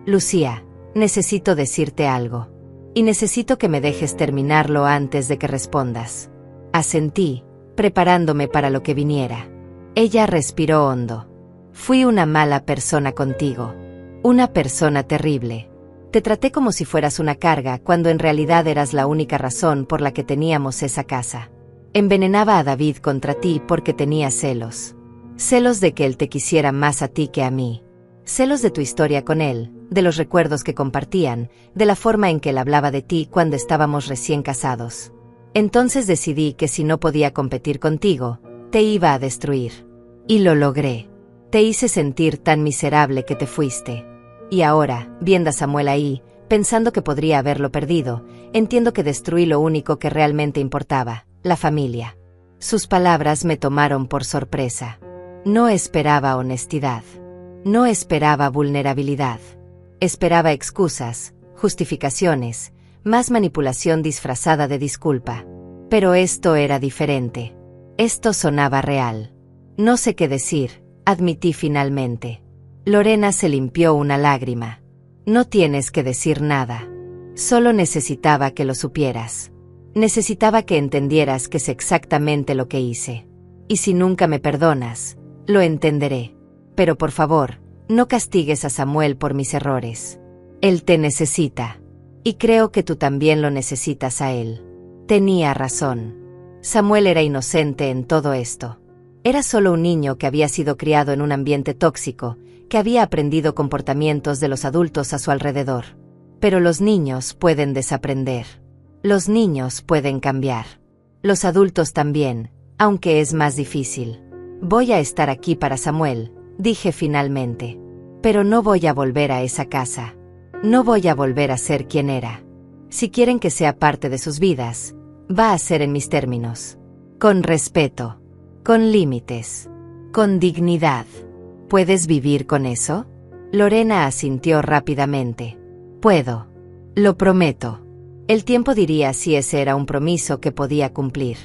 «Lucía, necesito decirte algo. Y necesito que me dejes terminarlo antes de que respondas». Asentí, preparándome para lo que viniera. Ella respiró hondo. «Fui una mala persona contigo. Una persona terrible. Te traté como si fueras una carga cuando en realidad eras la única razón por la que teníamos esa casa. Envenenaba a David contra ti porque tenía celos. Celos de que él te quisiera más a ti que a mí. Celos de tu historia con él, de los recuerdos que compartían, de la forma en que él hablaba de ti cuando estábamos recién casados. Entonces decidí que si no podía competir contigo, te iba a destruir. Y lo logré. Te hice sentir tan miserable que te fuiste. Y ahora, viendo a Samuel ahí, pensando que podría haberlo perdido, entiendo que destruí lo único que realmente importaba, la familia. Sus palabras me tomaron por sorpresa. No esperaba honestidad. No esperaba vulnerabilidad. Esperaba excusas, justificaciones, más manipulación disfrazada de disculpa. Pero esto era diferente. Esto sonaba real. No sé qué decir, admití finalmente. Lorena se limpió una lágrima. No tienes que decir nada. Solo necesitaba que lo supieras. Necesitaba que entendieras que sé exactamente lo que hice. Y si nunca me perdonas, lo entenderé. Pero por favor, no castigues a Samuel por mis errores. Él te necesita. Y creo que tú también lo necesitas a él. Tenía razón. Samuel era inocente en todo esto. Era solo un niño que había sido criado en un ambiente tóxico, que había aprendido comportamientos de los adultos a su alrededor. Pero los niños pueden desaprender. Los niños pueden cambiar. Los adultos también, aunque es más difícil. Voy a estar aquí para Samuel, dije finalmente. Pero no voy a volver a esa casa. No voy a volver a ser quien era. Si quieren que sea parte de sus vidas, va a ser en mis términos. Con respeto. Con límites. Con dignidad. ¿Puedes vivir con eso? Lorena asintió rápidamente. Puedo. Lo prometo. El tiempo diría si ese era un compromiso que podía cumplir.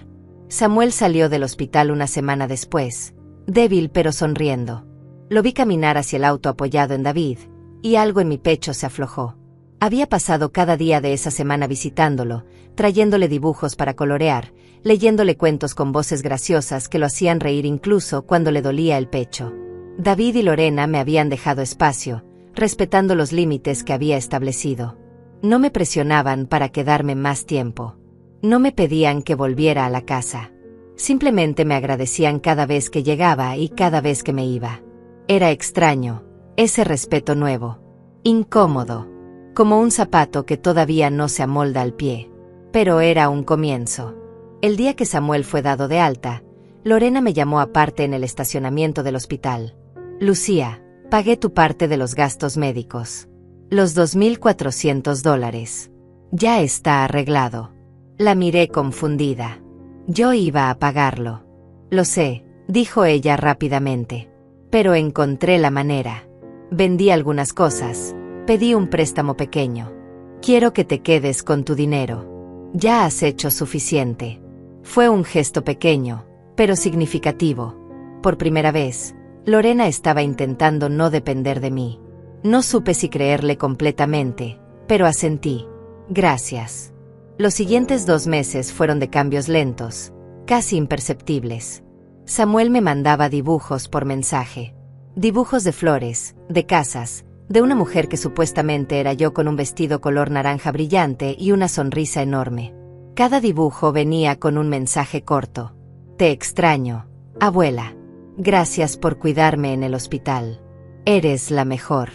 Samuel salió del hospital una semana después, débil pero sonriendo. Lo vi caminar hacia el auto apoyado en David, y algo en mi pecho se aflojó. Había pasado cada día de esa semana visitándolo, trayéndole dibujos para colorear, leyéndole cuentos con voces graciosas que lo hacían reír incluso cuando le dolía el pecho. David y Lorena me habían dejado espacio, respetando los límites que había establecido. No me presionaban para quedarme más tiempo. No me pedían que volviera a la casa. Simplemente me agradecían cada vez que llegaba y cada vez que me iba. Era extraño, ese respeto nuevo. Incómodo. Como un zapato que todavía no se amolda al pie. Pero era un comienzo. El día que Samuel fue dado de alta, Lorena me llamó aparte en el estacionamiento del hospital. Lucía, pagué tu parte de los gastos médicos. Los $2,400. Ya está arreglado. La miré confundida. Yo iba a pagarlo. Lo sé, dijo ella rápidamente. Pero encontré la manera. Vendí algunas cosas. Pedí un préstamo pequeño. Quiero que te quedes con tu dinero. Ya has hecho suficiente. Fue un gesto pequeño, pero significativo. Por primera vez, Lorena estaba intentando no depender de mí. No supe si creerle completamente, pero asentí. Gracias. Los siguientes 2 meses fueron de cambios lentos, casi imperceptibles. Samuel me mandaba dibujos por mensaje. Dibujos de flores, de casas, de una mujer que supuestamente era yo con un vestido color naranja brillante y una sonrisa enorme. Cada dibujo venía con un mensaje corto. Te extraño, abuela. Gracias por cuidarme en el hospital. Eres la mejor.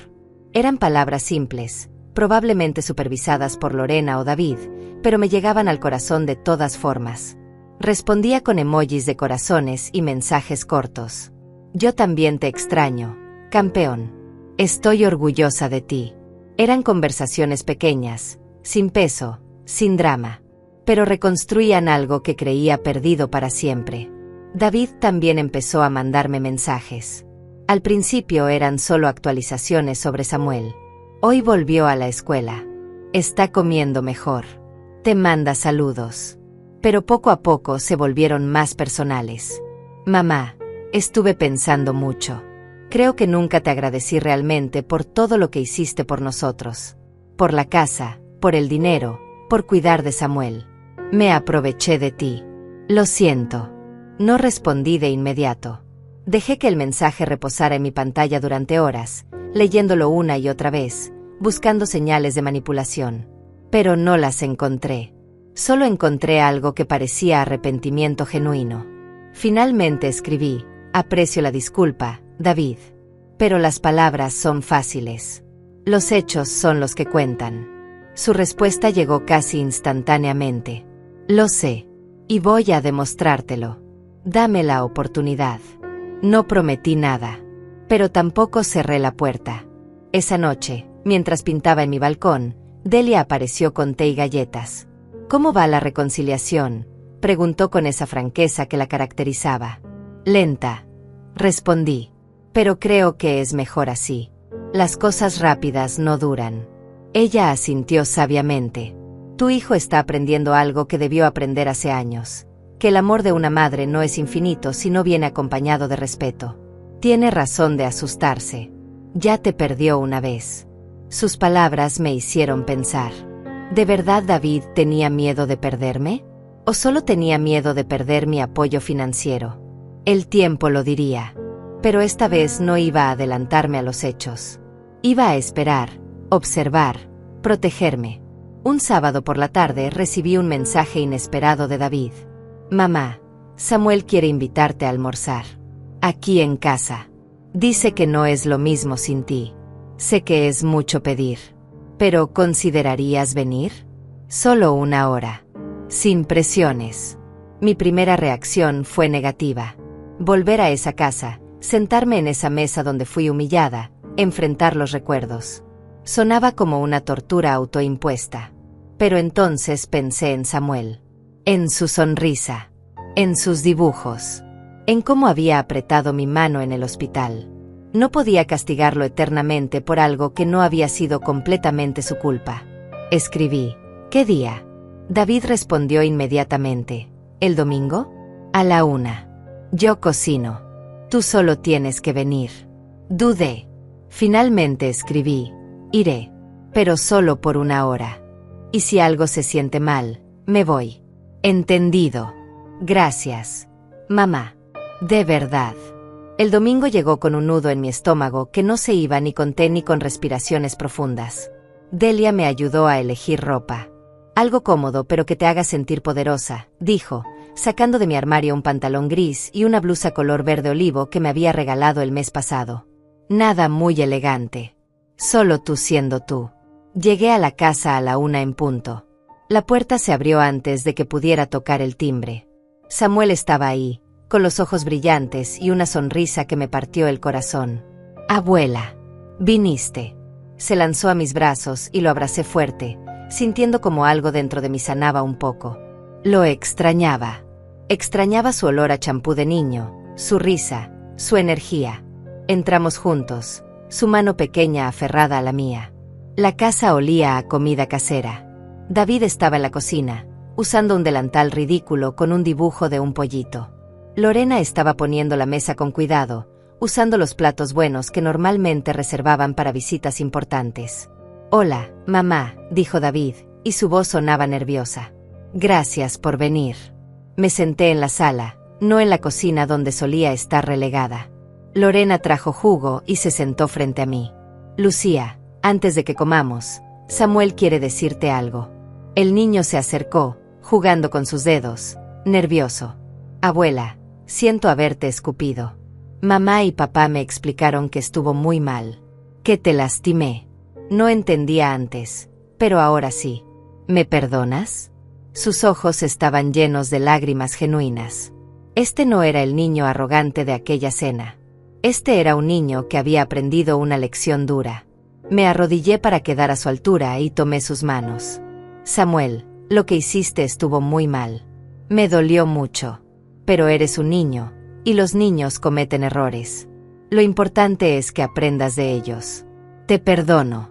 Eran palabras simples, probablemente supervisadas por Lorena o David, pero me llegaban al corazón de todas formas. Respondía con emojis de corazones y mensajes cortos. Yo también te extraño, campeón. Estoy orgullosa de ti. Eran conversaciones pequeñas, sin peso, sin drama, pero reconstruían algo que creía perdido para siempre. David también empezó a mandarme mensajes. Al principio eran solo actualizaciones sobre Samuel. Hoy volvió a la escuela. Está comiendo mejor. Te manda saludos. Pero poco a poco se volvieron más personales. Mamá, estuve pensando mucho. Creo que nunca te agradecí realmente por todo lo que hiciste por nosotros. Por la casa, por el dinero, por cuidar de Samuel. Me aproveché de ti. Lo siento. No respondí de inmediato. Dejé que el mensaje reposara en mi pantalla durante horas, leyéndolo una y otra vez, buscando señales de manipulación. Pero no las encontré. Solo encontré algo que parecía arrepentimiento genuino. Finalmente escribí: aprecio la disculpa, David. Pero las palabras son fáciles. Los hechos son los que cuentan. Su respuesta llegó casi instantáneamente. Lo sé. Y voy a demostrártelo. Dame la oportunidad. No prometí nada. Pero tampoco cerré la puerta. Esa noche, mientras pintaba en mi balcón, Delia apareció con té y galletas. ¿Cómo va la reconciliación? Preguntó con esa franqueza que la caracterizaba. Lenta, respondí. Pero creo que es mejor así. Las cosas rápidas no duran. Ella asintió sabiamente. Tu hijo está aprendiendo algo que debió aprender hace años. Que el amor de una madre no es infinito si no viene acompañado de respeto. Tiene razón de asustarse. Ya te perdió una vez. Sus palabras me hicieron pensar. ¿De verdad David tenía miedo de perderme? ¿O solo tenía miedo de perder mi apoyo financiero? El tiempo lo diría. Pero esta vez no iba a adelantarme a los hechos. Iba a esperar, observar, protegerme. Un sábado por la tarde recibí un mensaje inesperado de David. Mamá, Samuel quiere invitarte a almorzar. Aquí en casa. Dice que no es lo mismo sin ti. Sé que es mucho pedir. Pero ¿considerarías venir? Solo una hora. Sin presiones. Mi primera reacción fue negativa. Volver a esa casa, sentarme en esa mesa donde fui humillada, enfrentar los recuerdos. Sonaba como una tortura autoimpuesta. Pero entonces pensé en Samuel. En su sonrisa. En sus dibujos. En cómo había apretado mi mano en el hospital. No podía castigarlo eternamente por algo que no había sido completamente su culpa. Escribí. ¿Qué día? David respondió inmediatamente. ¿El domingo? A la 1. Yo cocino. Tú solo tienes que venir. Dudé. Finalmente escribí. Iré. Pero solo por una hora. Y si algo se siente mal, me voy. Entendido. Gracias. Mamá. De verdad. El domingo llegó con un nudo en mi estómago que no se iba ni con té ni con respiraciones profundas. Delia me ayudó a elegir ropa. Algo cómodo pero que te haga sentir poderosa, dijo, sacando de mi armario un pantalón gris y una blusa color verde olivo que me había regalado el mes pasado. Nada muy elegante. Solo tú siendo tú. Llegué a la casa a la 1 en punto. La puerta se abrió antes de que pudiera tocar el timbre. Samuel estaba ahí, con los ojos brillantes y una sonrisa que me partió el corazón. Abuela, viniste. Se lanzó a mis brazos y lo abracé fuerte, sintiendo como algo dentro de mí sanaba un poco. Lo extrañaba. Extrañaba su olor a champú de niño, su risa, su energía. Entramos juntos, su mano pequeña aferrada a la mía. La casa olía a comida casera. David estaba en la cocina, usando un delantal ridículo con un dibujo de un pollito. Lorena estaba poniendo la mesa con cuidado, usando los platos buenos que normalmente reservaban para visitas importantes. Hola, mamá, dijo David, y su voz sonaba nerviosa. Gracias por venir. Me senté en la sala, no en la cocina donde solía estar relegada. Lorena trajo jugo y se sentó frente a mí. Lucía, antes de que comamos, Samuel quiere decirte algo. El niño se acercó, jugando con sus dedos, nervioso. Abuela, siento haberte escupido. Mamá y papá me explicaron que estuvo muy mal. Que te lastimé. No entendía antes, pero ahora sí. ¿Me perdonas? Sus ojos estaban llenos de lágrimas genuinas. Este no era el niño arrogante de aquella cena. Este era un niño que había aprendido una lección dura. Me arrodillé para quedar a su altura y tomé sus manos. Samuel, lo que hiciste estuvo muy mal. Me dolió mucho. Pero eres un niño, y los niños cometen errores. Lo importante es que aprendas de ellos. Te perdono.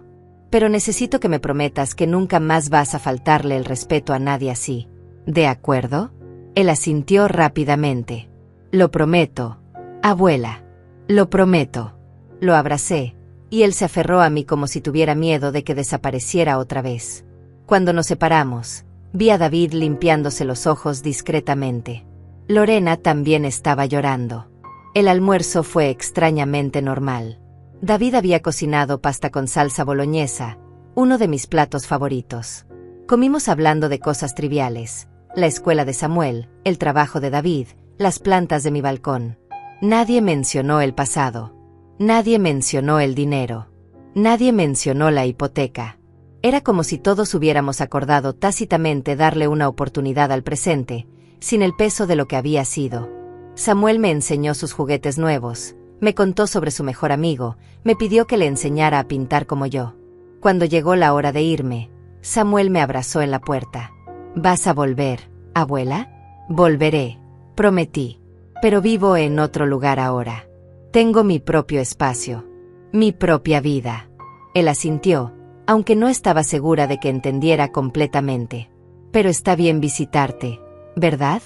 Pero necesito que me prometas que nunca más vas a faltarle el respeto a nadie así. ¿De acuerdo? Él asintió rápidamente. Lo prometo, abuela. Lo prometo. Lo abracé, y él se aferró a mí como si tuviera miedo de que desapareciera otra vez. Cuando nos separamos, vi a David limpiándose los ojos discretamente. Lorena también estaba llorando. El almuerzo fue extrañamente normal. David había cocinado pasta con salsa boloñesa, uno de mis platos favoritos. Comimos hablando de cosas triviales, la escuela de Samuel, el trabajo de David, las plantas de mi balcón. Nadie mencionó el pasado. Nadie mencionó el dinero. Nadie mencionó la hipoteca. Era como si todos hubiéramos acordado tácitamente darle una oportunidad al presente, sin el peso de lo que había sido. Samuel me enseñó sus juguetes nuevos, me contó sobre su mejor amigo, me pidió que le enseñara a pintar como yo. Cuando llegó la hora de irme, Samuel me abrazó en la puerta. ¿Vas a volver, abuela? Volveré, prometí. Pero vivo en otro lugar ahora. Tengo mi propio espacio, mi propia vida. Él asintió, aunque no estaba segura de que entendiera completamente. Pero está bien visitarte, ¿verdad?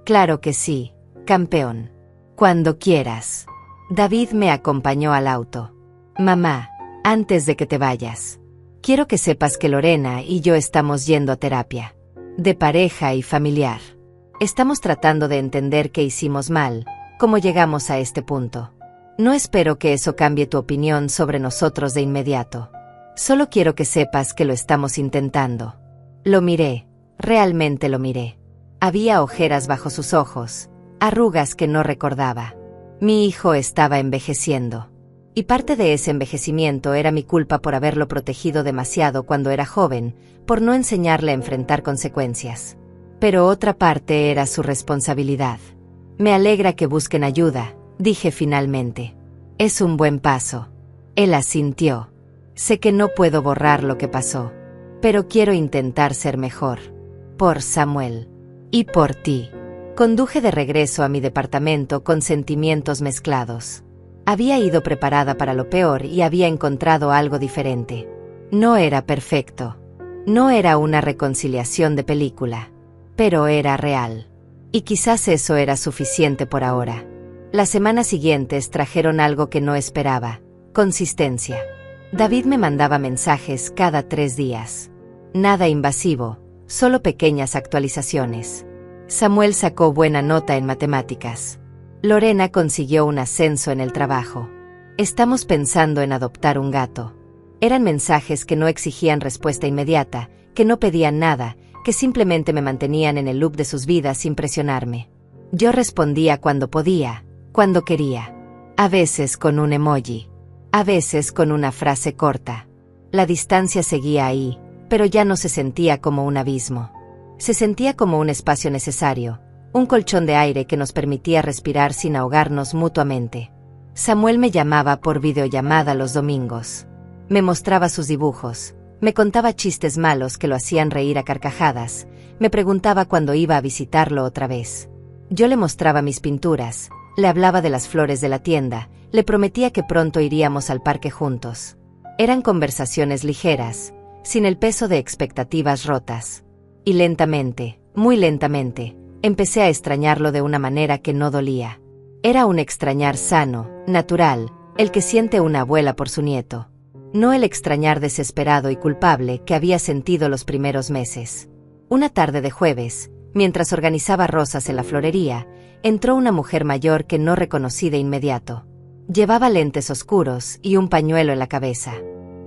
Claro que sí, campeón. Cuando quieras. David me acompañó al auto. Mamá, antes de que te vayas, quiero que sepas que Lorena y yo estamos yendo a terapia. De pareja y familiar. Estamos tratando de entender qué hicimos mal, cómo llegamos a este punto. No espero que eso cambie tu opinión sobre nosotros de inmediato. Solo quiero que sepas que lo estamos intentando. Lo miré, realmente lo miré. Había ojeras bajo sus ojos, arrugas que no recordaba. Mi hijo estaba envejeciendo. Y parte de ese envejecimiento era mi culpa por haberlo protegido demasiado cuando era joven, por no enseñarle a enfrentar consecuencias. Pero otra parte era su responsabilidad. Me alegra que busquen ayuda, dije finalmente. Es un buen paso. Él asintió. Sé que no puedo borrar lo que pasó, pero quiero intentar ser mejor. Por Samuel. Y por ti. Conduje de regreso a mi departamento con sentimientos mezclados. Había ido preparada para lo peor y había encontrado algo diferente. No era perfecto. No era una reconciliación de película. Pero era real. Y quizás eso era suficiente por ahora. Las semanas siguientes trajeron algo que no esperaba: consistencia. David me mandaba mensajes cada 3 días. Nada invasivo, solo pequeñas actualizaciones. Samuel sacó buena nota en matemáticas. Lorena consiguió un ascenso en el trabajo. Estamos pensando en adoptar un gato. Eran mensajes que no exigían respuesta inmediata, que no pedían nada, que simplemente me mantenían en el loop de sus vidas sin presionarme. Yo respondía cuando podía, cuando quería. A veces con un emoji. A veces con una frase corta. La distancia seguía ahí, pero ya no se sentía como un abismo. Se sentía como un espacio necesario, un colchón de aire que nos permitía respirar sin ahogarnos mutuamente. Samuel me llamaba por videollamada los domingos. Me mostraba sus dibujos. Me contaba chistes malos que lo hacían reír a carcajadas. Me preguntaba cuándo iba a visitarlo otra vez. Yo le mostraba mis pinturas, le hablaba de las flores de la tienda, le prometía que pronto iríamos al parque juntos. Eran conversaciones ligeras, sin el peso de expectativas rotas. Y lentamente, muy lentamente, empecé a extrañarlo de una manera que no dolía. Era un extrañar sano, natural, el que siente una abuela por su nieto. No el extrañar desesperado y culpable que había sentido los primeros meses. Una tarde de jueves, mientras organizaba rosas en la florería, entró una mujer mayor que no reconocí de inmediato. Llevaba lentes oscuros y un pañuelo en la cabeza.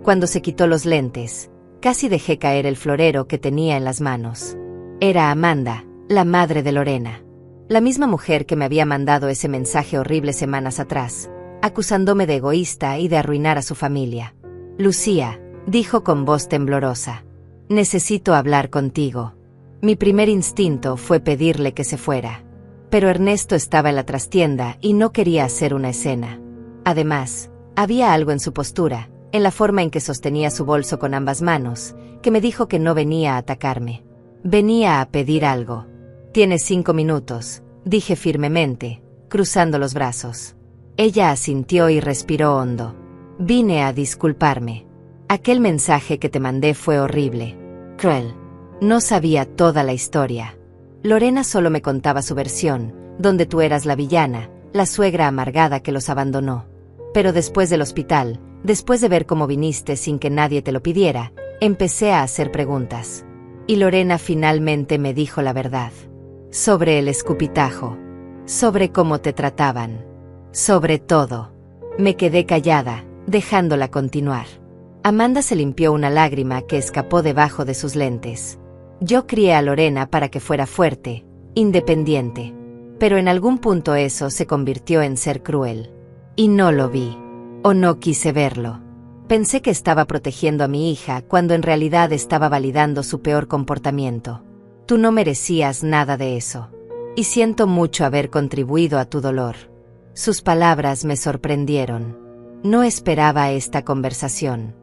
Cuando se quitó los lentes, casi dejé caer el florero que tenía en las manos. Era Amanda, la madre de Lorena. La misma mujer que me había mandado ese mensaje horrible semanas atrás, acusándome de egoísta y de arruinar a su familia. Lucía, dijo con voz temblorosa. Necesito hablar contigo. Mi primer instinto fue pedirle que se fuera. Pero Ernesto estaba en la trastienda y no quería hacer una escena. Además, había algo en su postura, en la forma en que sostenía su bolso con ambas manos, que me dijo que no venía a atacarme. Venía a pedir algo. Tienes 5 minutos, dije firmemente, cruzando los brazos. Ella asintió y respiró hondo. Vine a disculparme. Aquel mensaje que te mandé fue horrible. Cruel. No sabía toda la historia. Lorena solo me contaba su versión, donde tú eras la villana, la suegra amargada que los abandonó. Pero después del hospital, después de ver cómo viniste sin que nadie te lo pidiera, empecé a hacer preguntas. Y Lorena finalmente me dijo la verdad. Sobre el escupitajo. Sobre cómo te trataban. Sobre todo. Me quedé callada, dejándola continuar. Amanda se limpió una lágrima que escapó debajo de sus lentes. Yo crié a Lorena para que fuera fuerte, independiente. Pero en algún punto eso se convirtió en ser cruel. Y no lo vi. O no quise verlo. Pensé que estaba protegiendo a mi hija cuando en realidad estaba validando su peor comportamiento. Tú no merecías nada de eso. Y siento mucho haber contribuido a tu dolor. Sus palabras me sorprendieron. No esperaba esta conversación.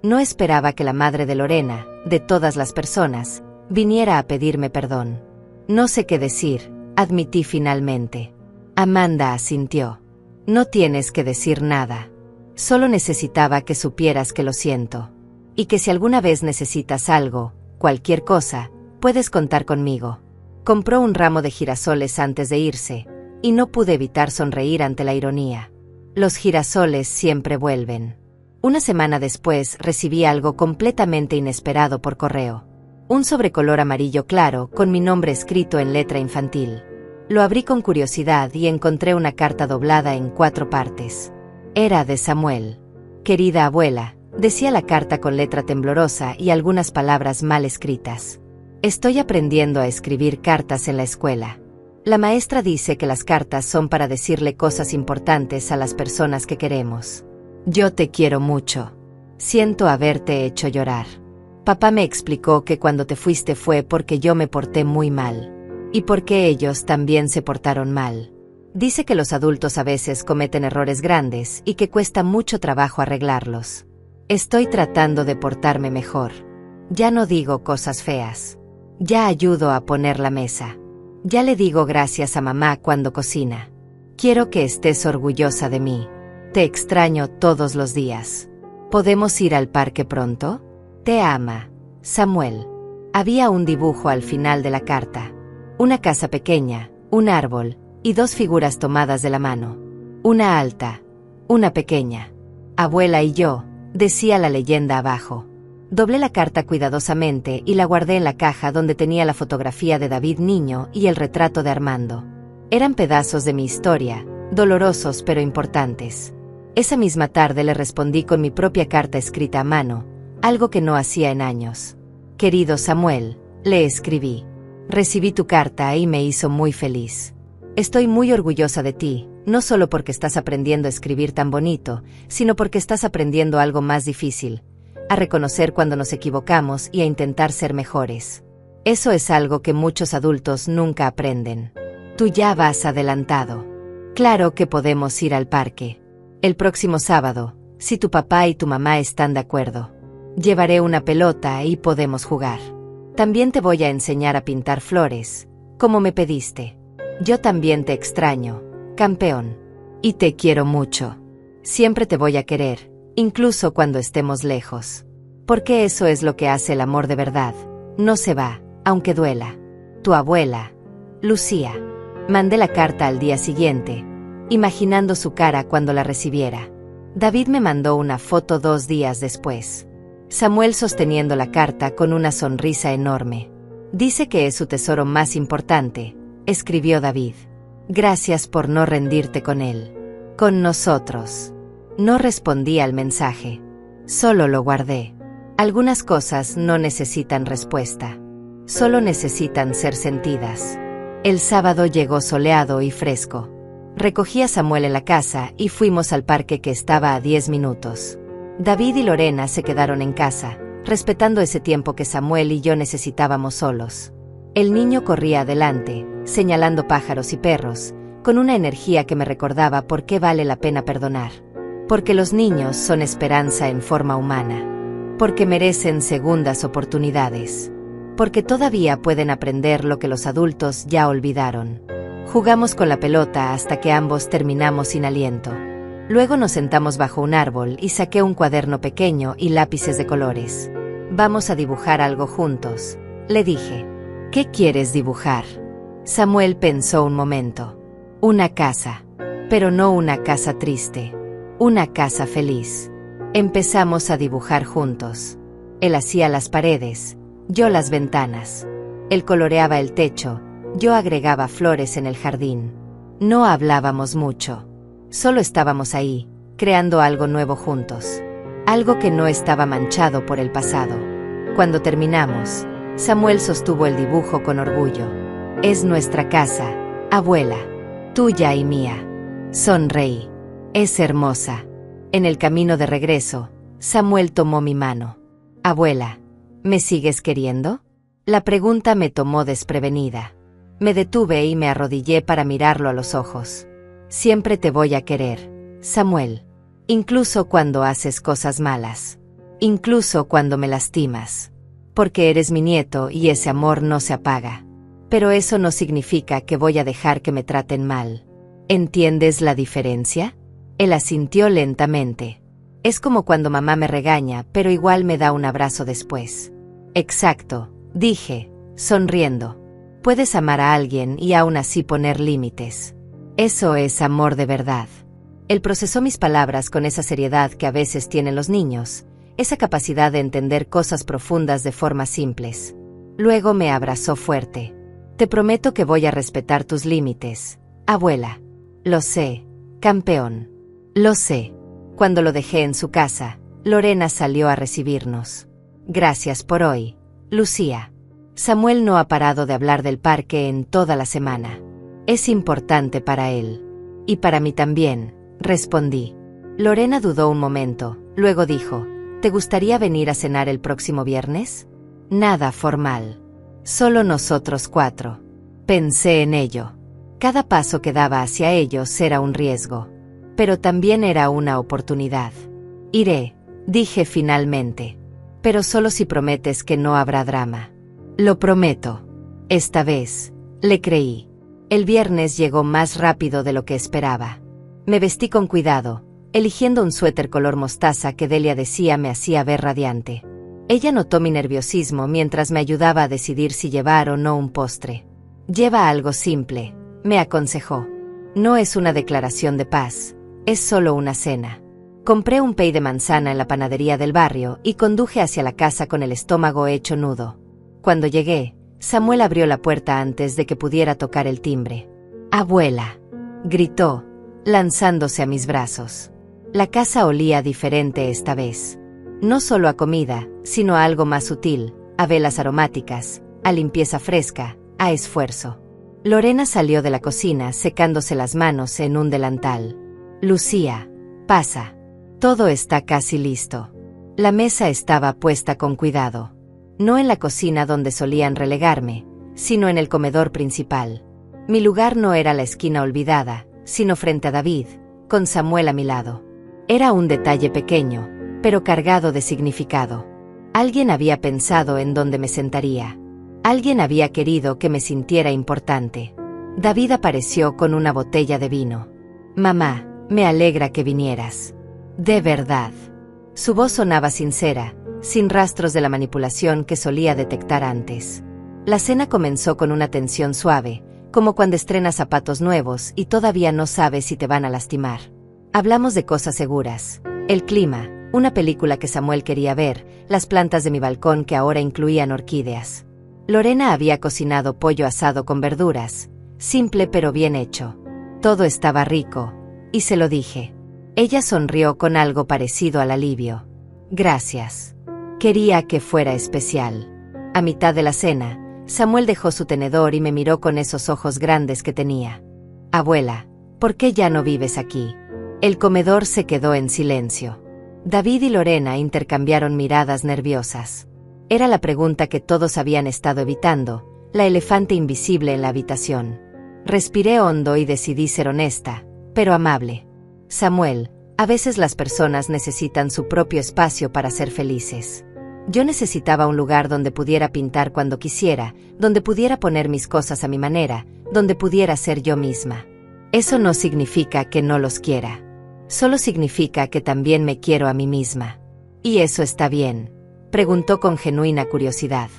No esperaba que la madre de Lorena, de todas las personas, viniera a pedirme perdón. No sé qué decir, admití finalmente. Amanda asintió. No tienes que decir nada. Solo necesitaba que supieras que lo siento. Y que si alguna vez necesitas algo, cualquier cosa, puedes contar conmigo. Compró un ramo de girasoles antes de irse, y no pude evitar sonreír ante la ironía. Los girasoles siempre vuelven. Una semana después recibí algo completamente inesperado por correo. Un sobrecolor amarillo claro con mi nombre escrito en letra infantil. Lo abrí con curiosidad y encontré una carta doblada en 4 partes. Era de Samuel. Querida abuela, decía la carta con letra temblorosa y algunas palabras mal escritas. Estoy aprendiendo a escribir cartas en la escuela. La maestra dice que las cartas son para decirle cosas importantes a las personas que queremos. Yo te quiero mucho. Siento haberte hecho llorar. Papá me explicó que cuando te fuiste fue porque yo me porté muy mal. Y porque ellos también se portaron mal. Dice que los adultos a veces cometen errores grandes y que cuesta mucho trabajo arreglarlos. Estoy tratando de portarme mejor. Ya no digo cosas feas. Ya ayudo a poner la mesa. Ya le digo gracias a mamá cuando cocina. Quiero que estés orgullosa de mí. Te extraño todos los días. ¿Podemos ir al parque pronto? Te ama, Samuel. Había un dibujo al final de la carta. Una casa pequeña, un árbol, y 2 figuras tomadas de la mano. Una alta, una pequeña. Abuela y yo, decía la leyenda abajo. Doblé la carta cuidadosamente y la guardé en la caja donde tenía la fotografía de David niño y el retrato de Armando. Eran pedazos de mi historia, dolorosos pero importantes. Esa misma tarde le respondí con mi propia carta escrita a mano, algo que no hacía en años. Querido Samuel, le escribí. Recibí tu carta y me hizo muy feliz. Estoy muy orgullosa de ti, no solo porque estás aprendiendo a escribir tan bonito, sino porque estás aprendiendo algo más difícil, a reconocer cuando nos equivocamos y a intentar ser mejores. Eso es algo que muchos adultos nunca aprenden. Tú ya vas adelantado. Claro que podemos ir al parque. El próximo sábado, si tu papá y tu mamá están de acuerdo. Llevaré una pelota y podemos jugar. También te voy a enseñar a pintar flores, como me pediste. Yo también te extraño, campeón. Y te quiero mucho. Siempre te voy a querer, incluso cuando estemos lejos. Porque eso es lo que hace el amor de verdad. No se va, aunque duela. Tu abuela, Lucía. Mandé la carta al día siguiente, imaginando su cara cuando la recibiera. David me mandó una foto 2 días después. Samuel sosteniendo la carta con una sonrisa enorme. Dice que es su tesoro más importante, escribió David. Gracias por no rendirte con él. Con nosotros. No respondí al mensaje. Solo lo guardé. Algunas cosas no necesitan respuesta. Solo necesitan ser sentidas. El sábado llegó soleado y fresco. Recogí a Samuel en la casa y fuimos al parque que estaba a 10 minutos. David y Lorena se quedaron en casa, respetando ese tiempo que Samuel y yo necesitábamos solos. El niño corría adelante, señalando pájaros y perros, con una energía que me recordaba por qué vale la pena perdonar. Porque los niños son esperanza en forma humana. Porque merecen segundas oportunidades. Porque todavía pueden aprender lo que los adultos ya olvidaron. Jugamos con la pelota hasta que ambos terminamos sin aliento. Luego nos sentamos bajo un árbol y saqué un cuaderno pequeño y lápices de colores. Vamos a dibujar algo juntos, le dije. ¿Qué quieres dibujar? Samuel pensó un momento. Una casa. Pero no una casa triste. Una casa feliz. Empezamos a dibujar juntos. Él hacía las paredes, yo las ventanas. Él coloreaba el techo, yo agregaba flores en el jardín. No hablábamos mucho. Solo estábamos ahí, creando algo nuevo juntos. Algo que no estaba manchado por el pasado. Cuando terminamos, Samuel sostuvo el dibujo con orgullo. Es nuestra casa, abuela. Tuya y mía. Sonreí. Es hermosa. En el camino de regreso, Samuel tomó mi mano. Abuela, ¿me sigues queriendo? La pregunta me tomó desprevenida. Me detuve y me arrodillé para mirarlo a los ojos. Siempre te voy a querer, Samuel. Incluso cuando haces cosas malas. Incluso cuando me lastimas. Porque eres mi nieto y ese amor no se apaga. Pero eso no significa que voy a dejar que me traten mal. ¿Entiendes la diferencia? Él asintió lentamente. Es como cuando mamá me regaña, pero igual me da un abrazo después. Exacto, dije, sonriendo. Puedes amar a alguien y aún así poner límites. Eso es amor de verdad. Él procesó mis palabras con esa seriedad que a veces tienen los niños, esa capacidad de entender cosas profundas de formas simples. Luego me abrazó fuerte. Te prometo que voy a respetar tus límites, abuela. Lo sé, campeón. Lo sé. Cuando lo dejé en su casa, Lorena salió a recibirnos. Gracias por hoy, Lucía. Samuel no ha parado de hablar del parque en toda la semana. Es importante para él. Y para mí también, respondí. Lorena dudó un momento, luego dijo, ¿te gustaría venir a cenar el próximo viernes? Nada formal. Solo nosotros 4. Pensé en ello. Cada paso que daba hacia ellos era un riesgo. Pero también era una oportunidad. Iré, dije finalmente. Pero solo si prometes que no habrá drama. Lo prometo. Esta vez, le creí. El viernes llegó más rápido de lo que esperaba. Me vestí con cuidado, eligiendo un suéter color mostaza que Delia decía me hacía ver radiante. Ella notó mi nerviosismo mientras me ayudaba a decidir si llevar o no un postre. Lleva algo simple, me aconsejó. No es una declaración de paz, es solo una cena. Compré un pay de manzana en la panadería del barrio y conduje hacia la casa con el estómago hecho nudo. Cuando llegué, Samuel abrió la puerta antes de que pudiera tocar el timbre. «Abuela», gritó, lanzándose a mis brazos. La casa olía diferente esta vez. No solo a comida, sino a algo más sutil, a velas aromáticas, a limpieza fresca, a esfuerzo. Lorena salió de la cocina secándose las manos en un delantal. «Lucía, pasa. Todo está casi listo». La mesa estaba puesta con cuidado. No en la cocina donde solían relegarme, sino en el comedor principal. Mi lugar no era la esquina olvidada, sino frente a David, con Samuel a mi lado. Era un detalle pequeño, pero cargado de significado. Alguien había pensado en dónde me sentaría. Alguien había querido que me sintiera importante. David apareció con una botella de vino. «Mamá, me alegra que vinieras. De verdad». Su voz sonaba sincera, sin rastros de la manipulación que solía detectar antes. La cena comenzó con una tensión suave, como cuando estrenas zapatos nuevos y todavía no sabes si te van a lastimar. Hablamos de cosas seguras. El clima, una película que Samuel quería ver, las plantas de mi balcón que ahora incluían orquídeas. Lorena había cocinado pollo asado con verduras, simple pero bien hecho. Todo estaba rico, y se lo dije. Ella sonrió con algo parecido al alivio. «Gracias. Quería que fuera especial». A mitad de la cena, Samuel dejó su tenedor y me miró con esos ojos grandes que tenía. «Abuela, ¿por qué ya no vives aquí?» El comedor se quedó en silencio. David y Lorena intercambiaron miradas nerviosas. Era la pregunta que todos habían estado evitando, la elefante invisible en la habitación. Respiré hondo y decidí ser honesta, pero amable. «Samuel, a veces las personas necesitan su propio espacio para ser felices. Yo necesitaba un lugar donde pudiera pintar cuando quisiera, donde pudiera poner mis cosas a mi manera, donde pudiera ser yo misma. Eso no significa que no los quiera. Solo significa que también me quiero a mí misma». «¿Y eso está bien?», preguntó con genuina curiosidad.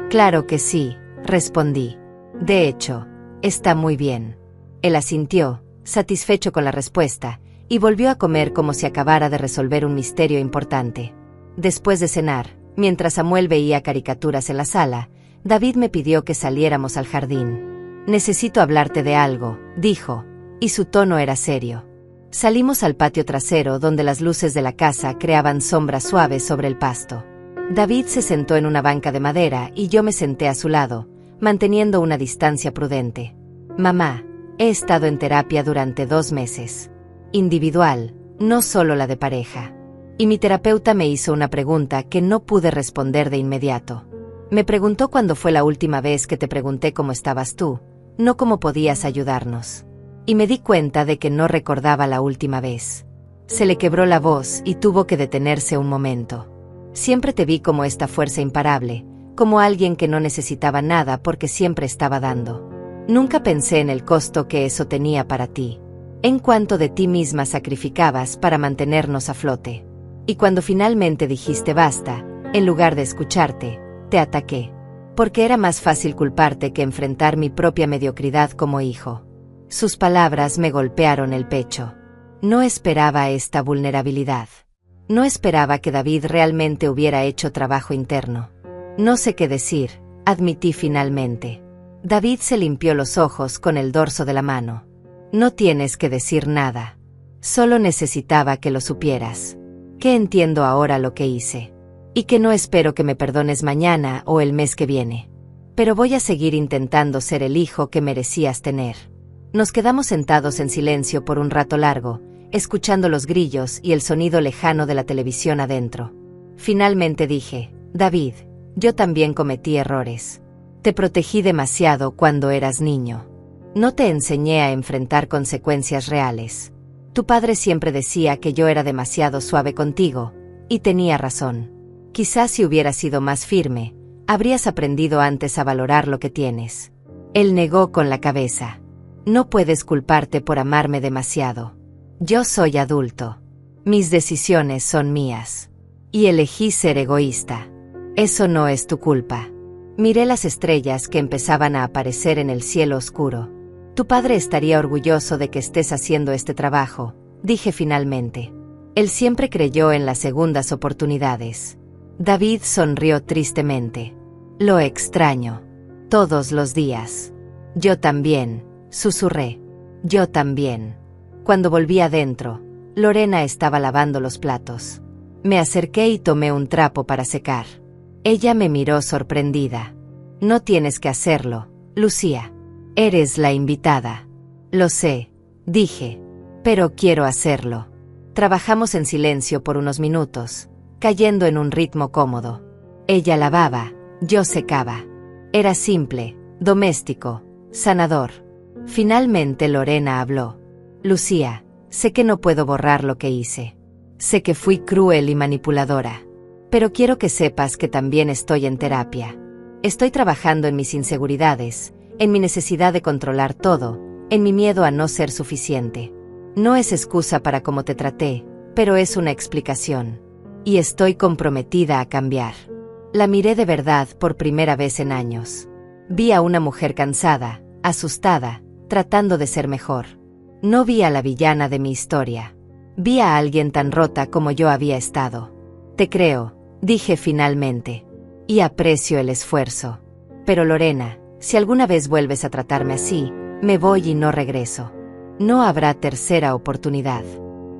«Claro que sí», respondí. «De hecho, está muy bien». Él asintió, satisfecho con la respuesta, y volvió a comer como si acabara de resolver un misterio importante. Después de cenar, mientras Samuel veía caricaturas en la sala, David me pidió que saliéramos al jardín. «Necesito hablarte de algo», dijo, y su tono era serio. Salimos al patio trasero donde las luces de la casa creaban sombras suaves sobre el pasto. David se sentó en una banca de madera y yo me senté a su lado, manteniendo una distancia prudente. «Mamá, he estado en terapia durante 2 meses. Individual, no solo la de pareja. Y mi terapeuta me hizo una pregunta que no pude responder de inmediato. Me preguntó cuándo fue la última vez que te pregunté cómo estabas tú, no cómo podías ayudarnos. Y me di cuenta de que no recordaba la última vez». Se le quebró la voz y tuvo que detenerse un momento. «Siempre te vi como esta fuerza imparable, como alguien que no necesitaba nada porque siempre estaba dando. Nunca pensé en el costo que eso tenía para ti, en cuanto de ti misma sacrificabas para mantenernos a flote. Y cuando finalmente dijiste basta, en lugar de escucharte, te ataqué. Porque era más fácil culparte que enfrentar mi propia mediocridad como hijo. Sus palabras me golpearon el pecho. No esperaba esta vulnerabilidad. No esperaba que David realmente hubiera hecho trabajo interno. No sé qué decir, admití finalmente. David se limpió los ojos con el dorso de la mano. No tienes que decir nada. Solo necesitaba que lo supieras. Que entiendo ahora lo que hice. Y que no espero que me perdones mañana o el mes que viene. Pero voy a seguir intentando ser el hijo que merecías tener. Nos quedamos sentados en silencio por un rato largo, escuchando los grillos y el sonido lejano de la televisión adentro. Finalmente dije, David, yo también cometí errores. Te protegí demasiado cuando eras niño. No te enseñé a enfrentar consecuencias reales. Tu padre siempre decía que yo era demasiado suave contigo, y tenía razón. Quizás si hubieras sido más firme, habrías aprendido antes a valorar lo que tienes. Él negó con la cabeza. No puedes culparte por amarme demasiado. Yo soy adulto. Mis decisiones son mías. Y elegí ser egoísta. Eso no es tu culpa. Miré las estrellas que empezaban a aparecer en el cielo oscuro. Tu padre estaría orgulloso de que estés haciendo este trabajo, dije finalmente. Él siempre creyó en las segundas oportunidades. David sonrió tristemente. Lo extraño. Todos los días. Yo también, susurré. Yo también. Cuando volví adentro, Lorena estaba lavando los platos. Me acerqué y tomé un trapo para secar. Ella me miró sorprendida. No tienes que hacerlo, Lucía. Eres la invitada. Lo sé, dije. Pero quiero hacerlo. Trabajamos en silencio por unos minutos, cayendo en un ritmo cómodo. Ella lavaba, yo secaba. Era simple, doméstico, sanador. Finalmente Lorena habló. Lucía, sé que no puedo borrar lo que hice. Sé que fui cruel y manipuladora. Pero quiero que sepas que también estoy en terapia. Estoy trabajando en mis inseguridades, en mi necesidad de controlar todo, en mi miedo a no ser suficiente. No es excusa para cómo te traté, pero es una explicación. Y estoy comprometida a cambiar. La miré de verdad por primera vez en años. Vi a una mujer cansada, asustada, tratando de ser mejor. No vi a la villana de mi historia. Vi a alguien tan rota como yo había estado. Te creo, dije finalmente. Y aprecio el esfuerzo. Pero Lorena, si alguna vez vuelves a tratarme así, me voy y no regreso. No habrá tercera oportunidad.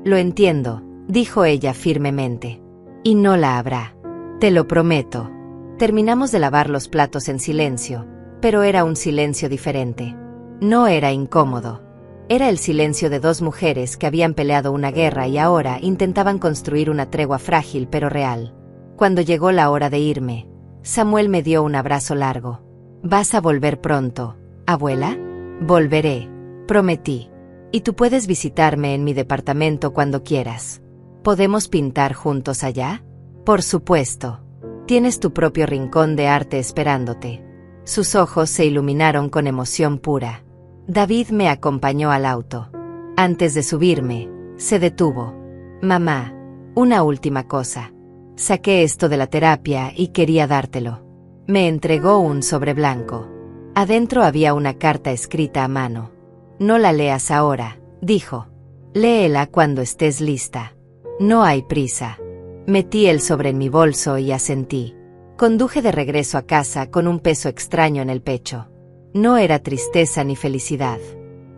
Lo entiendo, dijo ella firmemente. Y no la habrá. Te lo prometo. Terminamos de lavar los platos en silencio, pero era un silencio diferente. No era incómodo. Era el silencio de dos mujeres que habían peleado una guerra y ahora intentaban construir una tregua frágil pero real. Cuando llegó la hora de irme, Samuel me dio un abrazo largo. ¿Vas a volver pronto, abuela? Volveré, prometí. Y tú puedes visitarme en mi departamento cuando quieras. ¿Podemos pintar juntos allá? Por supuesto. Tienes tu propio rincón de arte esperándote. Sus ojos se iluminaron con emoción pura. David me acompañó al auto. Antes de subirme, se detuvo. Mamá, una última cosa. Saqué esto de la terapia y quería dártelo. Me entregó un sobre blanco. Adentro había una carta escrita a mano. No la leas ahora, dijo. Léela cuando estés lista. No hay prisa. Metí el sobre en mi bolso y asentí. Conduje de regreso a casa con un peso extraño en el pecho. No era tristeza ni felicidad.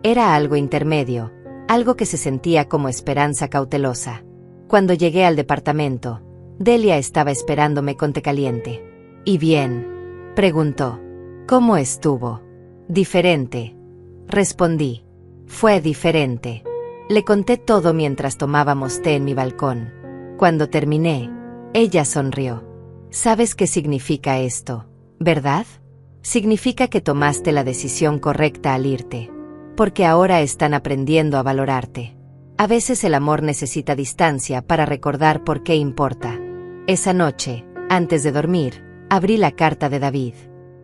Era algo intermedio, algo que se sentía como esperanza cautelosa. Cuando llegué al departamento, Delia estaba esperándome con té caliente. ¿Y bien?, preguntó. ¿Cómo estuvo? Diferente, respondí. Fue diferente. Le conté todo mientras tomábamos té en mi balcón. Cuando terminé, ella sonrió. ¿Sabes qué significa esto, verdad? Significa que tomaste la decisión correcta al irte. Porque ahora están aprendiendo a valorarte. A veces el amor necesita distancia para recordar por qué importa. Esa noche, antes de dormir, Abrí la carta de David.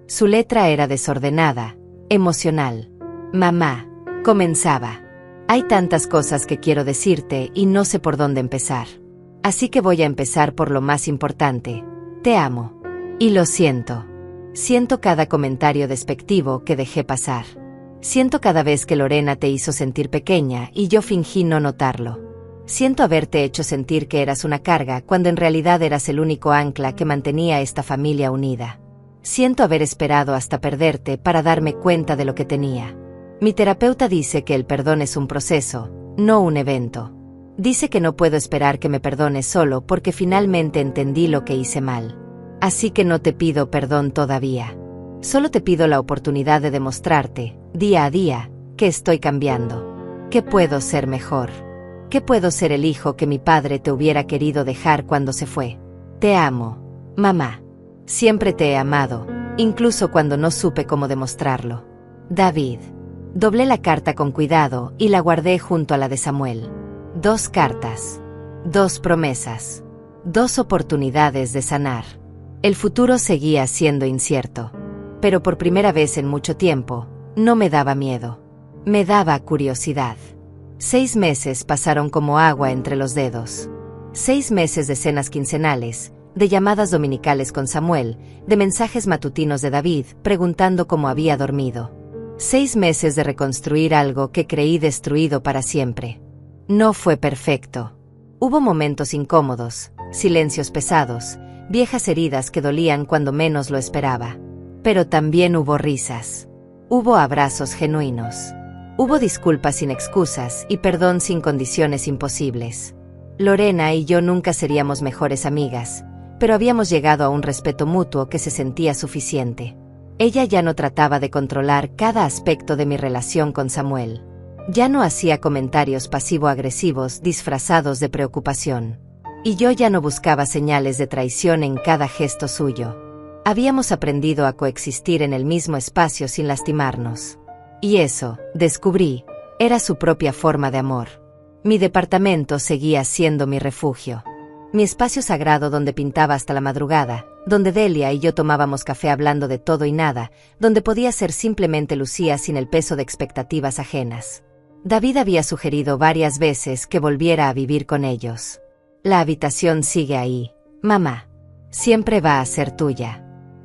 Su letra era desordenada, emocional. Mamá, comenzaba. Hay tantas cosas que quiero decirte y no sé por dónde empezar. Así que voy a empezar por lo más importante. Te amo. Y lo siento. Siento cada comentario despectivo que dejé pasar. Siento cada vez que Lorena te hizo sentir pequeña y yo fingí no notarlo. Siento haberte hecho sentir que eras una carga cuando en realidad eras el único ancla que mantenía a esta familia unida. Siento haber esperado hasta perderte para darme cuenta de lo que tenía. Mi terapeuta dice que el perdón es un proceso, no un evento. Dice que no puedo esperar que me perdones solo porque finalmente entendí lo que hice mal. Así que no te pido perdón todavía. Solo te pido la oportunidad de demostrarte, día a día, que estoy cambiando. Que puedo ser mejor. Que puedo ser el hijo que mi padre te hubiera querido dejar cuando se fue. Te amo, mamá. Siempre te he amado, incluso cuando no supe cómo demostrarlo. David. Doblé la carta con cuidado y la guardé junto a la de Samuel. 2 cartas. 2 promesas. 2 oportunidades de sanar. El futuro seguía siendo incierto. Pero por primera vez en mucho tiempo, no me daba miedo. Me daba curiosidad. 6 meses pasaron como agua entre los dedos. 6 meses de cenas quincenales, de llamadas dominicales con Samuel, de mensajes matutinos de David preguntando cómo había dormido. 6 meses de reconstruir algo que creí destruido para siempre. No fue perfecto. Hubo momentos incómodos, silencios pesados, viejas heridas que dolían cuando menos lo esperaba. Pero también hubo risas. Hubo abrazos genuinos. Hubo disculpas sin excusas y perdón sin condiciones imposibles. Lorena y yo nunca seríamos mejores amigas, pero habíamos llegado a un respeto mutuo que se sentía suficiente. Ella ya no trataba de controlar cada aspecto de mi relación con Samuel. Ya no hacía comentarios pasivo-agresivos disfrazados de preocupación. Y yo ya no buscaba señales de traición en cada gesto suyo. Habíamos aprendido a coexistir en el mismo espacio sin lastimarnos. Y eso, descubrí, era su propia forma de amor. Mi departamento seguía siendo mi refugio. Mi espacio sagrado donde pintaba hasta la madrugada, donde Delia y yo tomábamos café hablando de todo y nada, donde podía ser simplemente Lucía sin el peso de expectativas ajenas. David había sugerido varias veces que volviera a vivir con ellos. La habitación sigue ahí, mamá. Siempre va a ser tuya.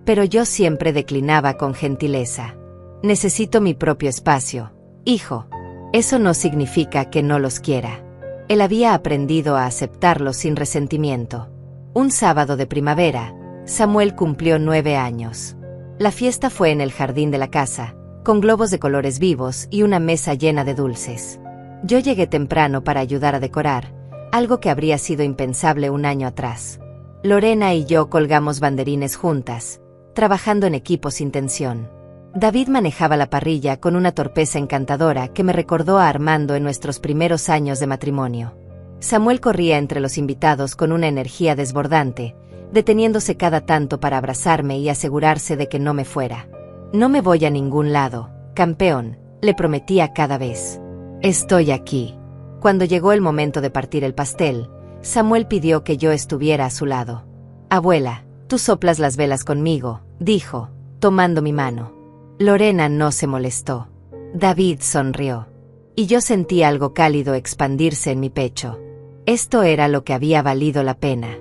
Pero yo siempre declinaba con gentileza. Necesito mi propio espacio, hijo. Eso no significa que no los quiera. Él había aprendido a aceptarlo sin resentimiento. Un sábado de primavera, Samuel cumplió 9 años. La fiesta fue en el jardín de la casa, con globos de colores vivos y una mesa llena de dulces. Yo llegué temprano para ayudar a decorar, algo que habría sido impensable un año atrás. Lorena y yo colgamos banderines juntas, trabajando en equipo sin tensión. David manejaba la parrilla con una torpeza encantadora que me recordó a Armando en nuestros primeros años de matrimonio. Samuel corría entre los invitados con una energía desbordante, deteniéndose cada tanto para abrazarme y asegurarse de que no me fuera. No me voy a ningún lado, campeón, le prometía cada vez. Estoy aquí. Cuando llegó el momento de partir el pastel, Samuel pidió que yo estuviera a su lado. Abuela, tú soplas las velas conmigo, dijo, tomando mi mano. Lorena no se molestó. David sonrió. Y yo sentí algo cálido expandirse en mi pecho. Esto era lo que había valido la pena.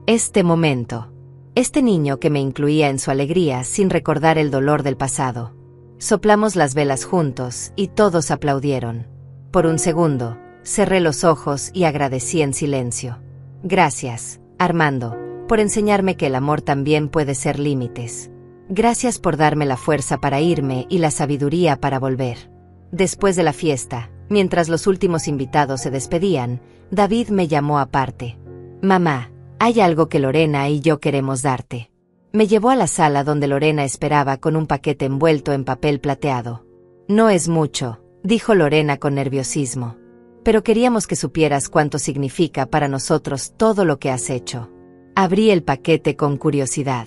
Este momento. Este niño que me incluía en su alegría sin recordar el dolor del pasado. Soplamos las velas juntos y todos aplaudieron. Por un segundo, cerré los ojos y agradecí en silencio. Gracias, Armando, por enseñarme que el amor también puede ser límites. Gracias por darme la fuerza para irme y la sabiduría para volver. Después de la fiesta, mientras los últimos invitados se despedían, David me llamó aparte. Mamá, hay algo que Lorena y yo queremos darte. Me llevó a la sala donde Lorena esperaba con un paquete envuelto en papel plateado. No es mucho, dijo Lorena con nerviosismo. Pero queríamos que supieras cuánto significa para nosotros todo lo que has hecho. Abrí el paquete con curiosidad.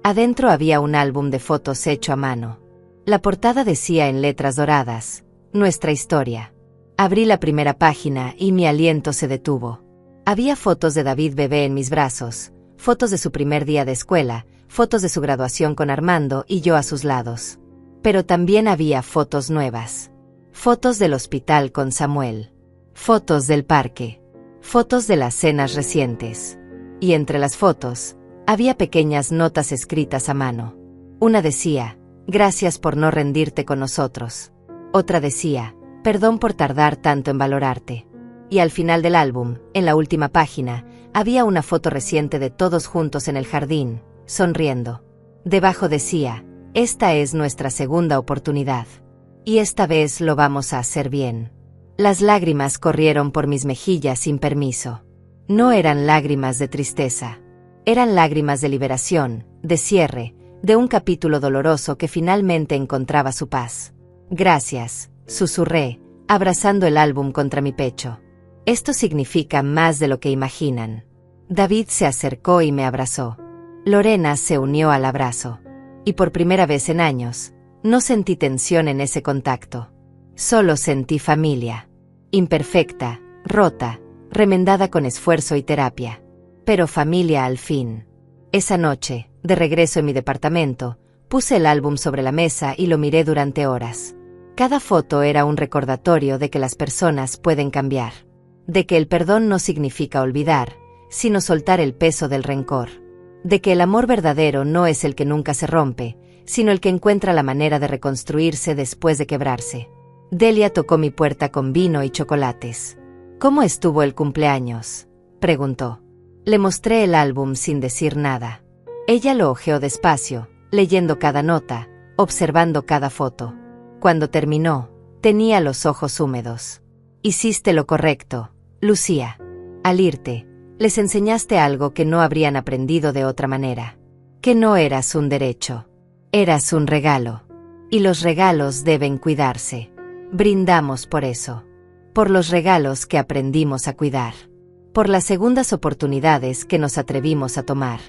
Adentro había un álbum de fotos hecho a mano. La portada decía en letras doradas, nuestra historia. Abrí la primera página y mi aliento se detuvo. Había fotos de David bebé en mis brazos, fotos de su primer día de escuela, fotos de su graduación con Armando y yo a sus lados. Pero también había fotos nuevas. Fotos del hospital con Samuel. Fotos del parque. Fotos de las cenas recientes. Y entre las fotos, había pequeñas notas escritas a mano. Una decía, gracias por no rendirte con nosotros. Otra decía, perdón por tardar tanto en valorarte. Y al final del álbum, en la última página, había una foto reciente de todos juntos en el jardín, sonriendo. Debajo decía, esta es nuestra segunda oportunidad. Y esta vez lo vamos a hacer bien. Las lágrimas corrieron por mis mejillas sin permiso. No eran lágrimas de tristeza. Eran lágrimas de liberación, de cierre, de un capítulo doloroso que finalmente encontraba su paz. Gracias, susurré, abrazando el álbum contra mi pecho. Esto significa más de lo que imaginan. David se acercó y me abrazó. Lorena se unió al abrazo. Y por primera vez en años, no sentí tensión en ese contacto. Solo sentí familia. Imperfecta, rota, remendada con esfuerzo y terapia. Pero familia al fin. Esa noche, de regreso en mi departamento, puse el álbum sobre la mesa y lo miré durante horas. Cada foto era un recordatorio de que las personas pueden cambiar. De que el perdón no significa olvidar, sino soltar el peso del rencor. De que el amor verdadero no es el que nunca se rompe, sino el que encuentra la manera de reconstruirse después de quebrarse. Delia tocó mi puerta con vino y chocolates. ¿Cómo estuvo el cumpleaños?, preguntó. Le mostré el álbum sin decir nada. Ella lo hojeó despacio, leyendo cada nota, observando cada foto. Cuando terminó, tenía los ojos húmedos. Hiciste lo correcto, Lucía. Al irte, les enseñaste algo que no habrían aprendido de otra manera. Que no eras un derecho. Eras un regalo. Y los regalos deben cuidarse. Brindamos por eso. Por los regalos que aprendimos a cuidar. Por las segundas oportunidades que nos atrevimos a tomar.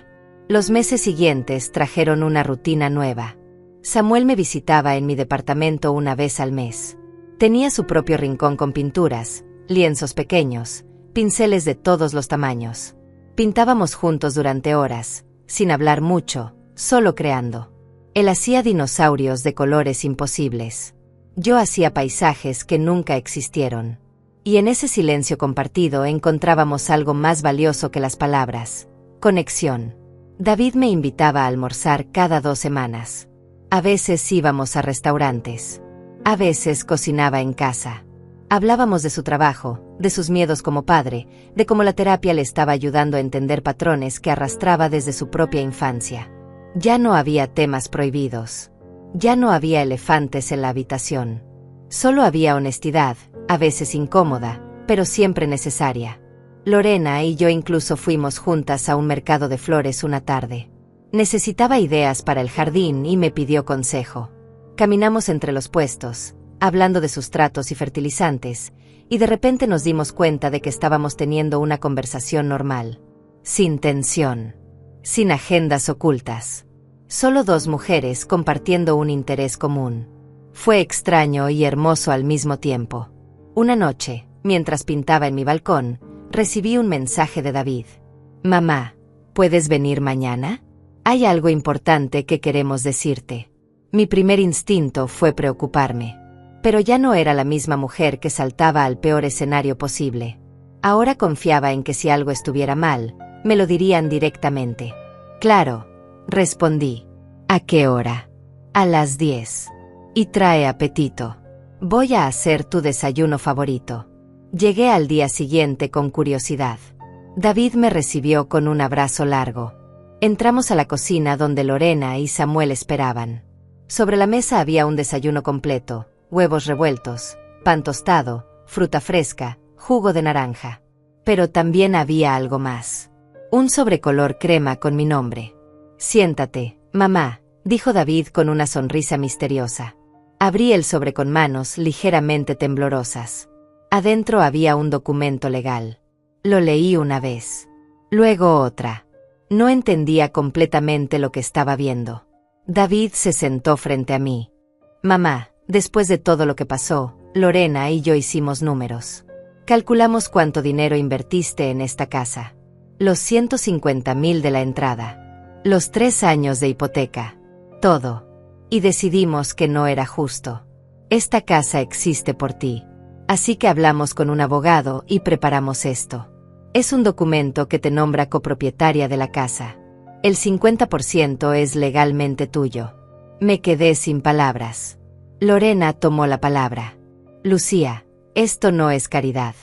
Los meses siguientes trajeron una rutina nueva. Samuel me visitaba en mi departamento una vez al mes. Tenía su propio rincón con pinturas, lienzos pequeños, pinceles de todos los tamaños. Pintábamos juntos durante horas, sin hablar mucho, solo creando. Él hacía dinosaurios de colores imposibles. Yo hacía paisajes que nunca existieron. Y en ese silencio compartido encontrábamos algo más valioso que las palabras: conexión. David me invitaba a almorzar cada 2 semanas. A veces íbamos a restaurantes. A veces cocinaba en casa. Hablábamos de su trabajo, de sus miedos como padre, de cómo la terapia le estaba ayudando a entender patrones que arrastraba desde su propia infancia. Ya no había temas prohibidos. Ya no había elefantes en la habitación. Solo había honestidad, a veces incómoda, pero siempre necesaria. Lorena y yo incluso fuimos juntas a un mercado de flores una tarde. Necesitaba ideas para el jardín y me pidió consejo. Caminamos entre los puestos, hablando de sustratos y fertilizantes, y de repente nos dimos cuenta de que estábamos teniendo una conversación normal. Sin tensión. Sin agendas ocultas. Solo 2 mujeres compartiendo un interés común. Fue extraño y hermoso al mismo tiempo. Una noche, mientras pintaba en mi balcón, recibí un mensaje de David. Mamá, ¿puedes venir mañana? Hay algo importante que queremos decirte. Mi primer instinto fue preocuparme. Pero ya no era la misma mujer que saltaba al peor escenario posible. Ahora confiaba en que si algo estuviera mal, me lo dirían directamente. Claro, respondí. ¿A qué hora? A las 10. Y trae apetito. Voy a hacer tu desayuno favorito. Llegué al día siguiente con curiosidad. David me recibió con un abrazo largo. Entramos a la cocina donde Lorena y Samuel esperaban. Sobre la mesa había un desayuno completo, huevos revueltos, pan tostado, fruta fresca, jugo de naranja. Pero también había algo más. Un sobrecolor crema con mi nombre. Siéntate, mamá, dijo David con una sonrisa misteriosa. Abrí el sobre con manos ligeramente temblorosas. Adentro había un documento legal. Lo leí una vez. Luego otra. No entendía completamente lo que estaba viendo. David se sentó frente a mí. Mamá, después de todo lo que pasó, Lorena y yo hicimos números. Calculamos cuánto dinero invertiste en esta casa. Los 150,000 de la entrada. Los 3 años de hipoteca. Todo. Y decidimos que no era justo. Esta casa existe por ti. Así que hablamos con un abogado y preparamos esto. Es un documento que te nombra copropietaria de la casa. El 50% es legalmente tuyo. Me quedé sin palabras. Lorena tomó la palabra. Lucía, esto no es caridad.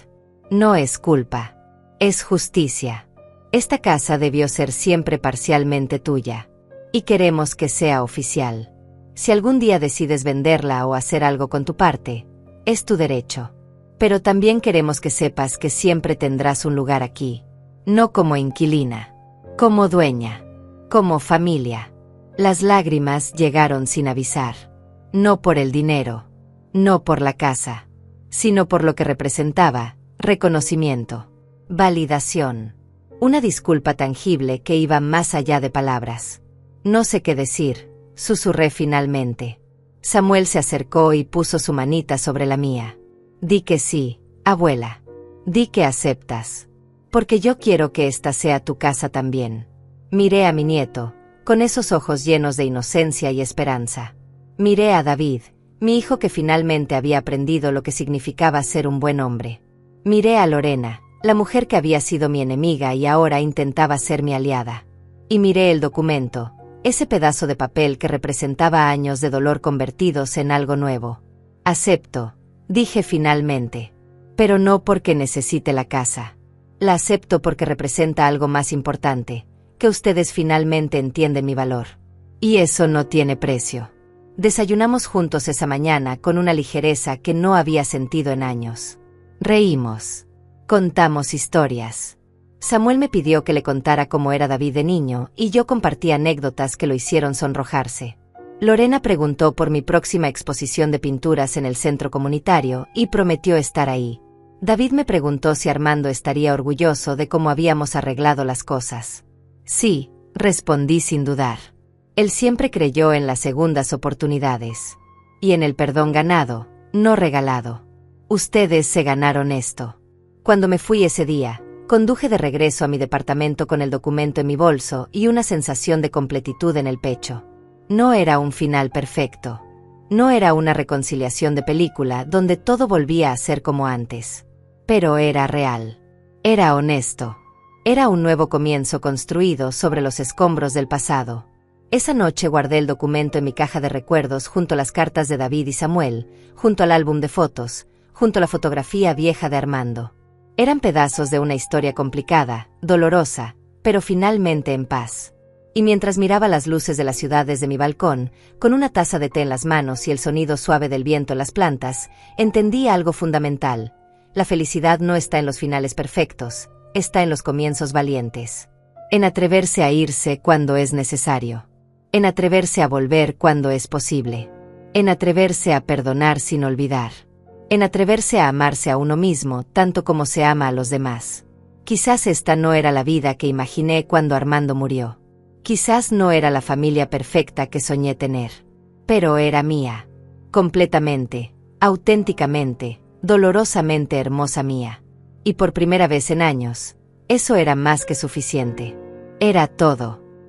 No es culpa. Es justicia. Esta casa debió ser siempre parcialmente tuya. Y queremos que sea oficial. Si algún día decides venderla o hacer algo con tu parte, es tu derecho. Pero también queremos que sepas que siempre tendrás un lugar aquí. No como inquilina. Como dueña. Como familia. Las lágrimas llegaron sin avisar. No por el dinero. No por la casa. Sino por lo que representaba: reconocimiento. Validación. Una disculpa tangible que iba más allá de palabras. No sé qué decir, susurré finalmente. Samuel se acercó y puso su manita sobre la mía. Di que sí, abuela. Di que aceptas. Porque yo quiero que esta sea tu casa también. Miré a mi nieto, con esos ojos llenos de inocencia y esperanza. Miré a David, mi hijo que finalmente había aprendido lo que significaba ser un buen hombre. Miré a Lorena, la mujer que había sido mi enemiga y ahora intentaba ser mi aliada. Y miré el documento, ese pedazo de papel que representaba años de dolor convertidos en algo nuevo. Acepto, dije finalmente. Pero no porque necesite la casa. La acepto porque representa algo más importante, que ustedes finalmente entienden mi valor. Y eso no tiene precio. Desayunamos juntos esa mañana con una ligereza que no había sentido en años. Reímos. Contamos historias. Samuel me pidió que le contara cómo era David de niño y yo compartí anécdotas que lo hicieron sonrojarse. Lorena preguntó por mi próxima exposición de pinturas en el centro comunitario y prometió estar ahí. David me preguntó si Armando estaría orgulloso de cómo habíamos arreglado las cosas. Sí, respondí sin dudar. Él siempre creyó en las segundas oportunidades. Y en el perdón ganado, no regalado. Ustedes se ganaron esto. Cuando me fui ese día, conduje de regreso a mi departamento con el documento en mi bolso y una sensación de completitud en el pecho. No era un final perfecto. No era una reconciliación de película donde todo volvía a ser como antes. Pero era real. Era honesto. Era un nuevo comienzo construido sobre los escombros del pasado. Esa noche guardé el documento en mi caja de recuerdos junto a las cartas de David y Samuel, junto al álbum de fotos, junto a la fotografía vieja de Armando. Eran pedazos de una historia complicada, dolorosa, pero finalmente en paz. Y mientras miraba las luces de la ciudad desde mi balcón, con una taza de té en las manos y el sonido suave del viento en las plantas, entendí algo fundamental. La felicidad no está en los finales perfectos, está en los comienzos valientes. En atreverse a irse cuando es necesario. En atreverse a volver cuando es posible. En atreverse a perdonar sin olvidar. En atreverse a amarse a uno mismo tanto como se ama a los demás. Quizás esta no era la vida que imaginé cuando Armando murió. Quizás no era la familia perfecta que soñé tener. Pero era mía. Completamente, auténticamente, dolorosamente hermosa mía. Y por primera vez en años, eso era más que suficiente. Era todo.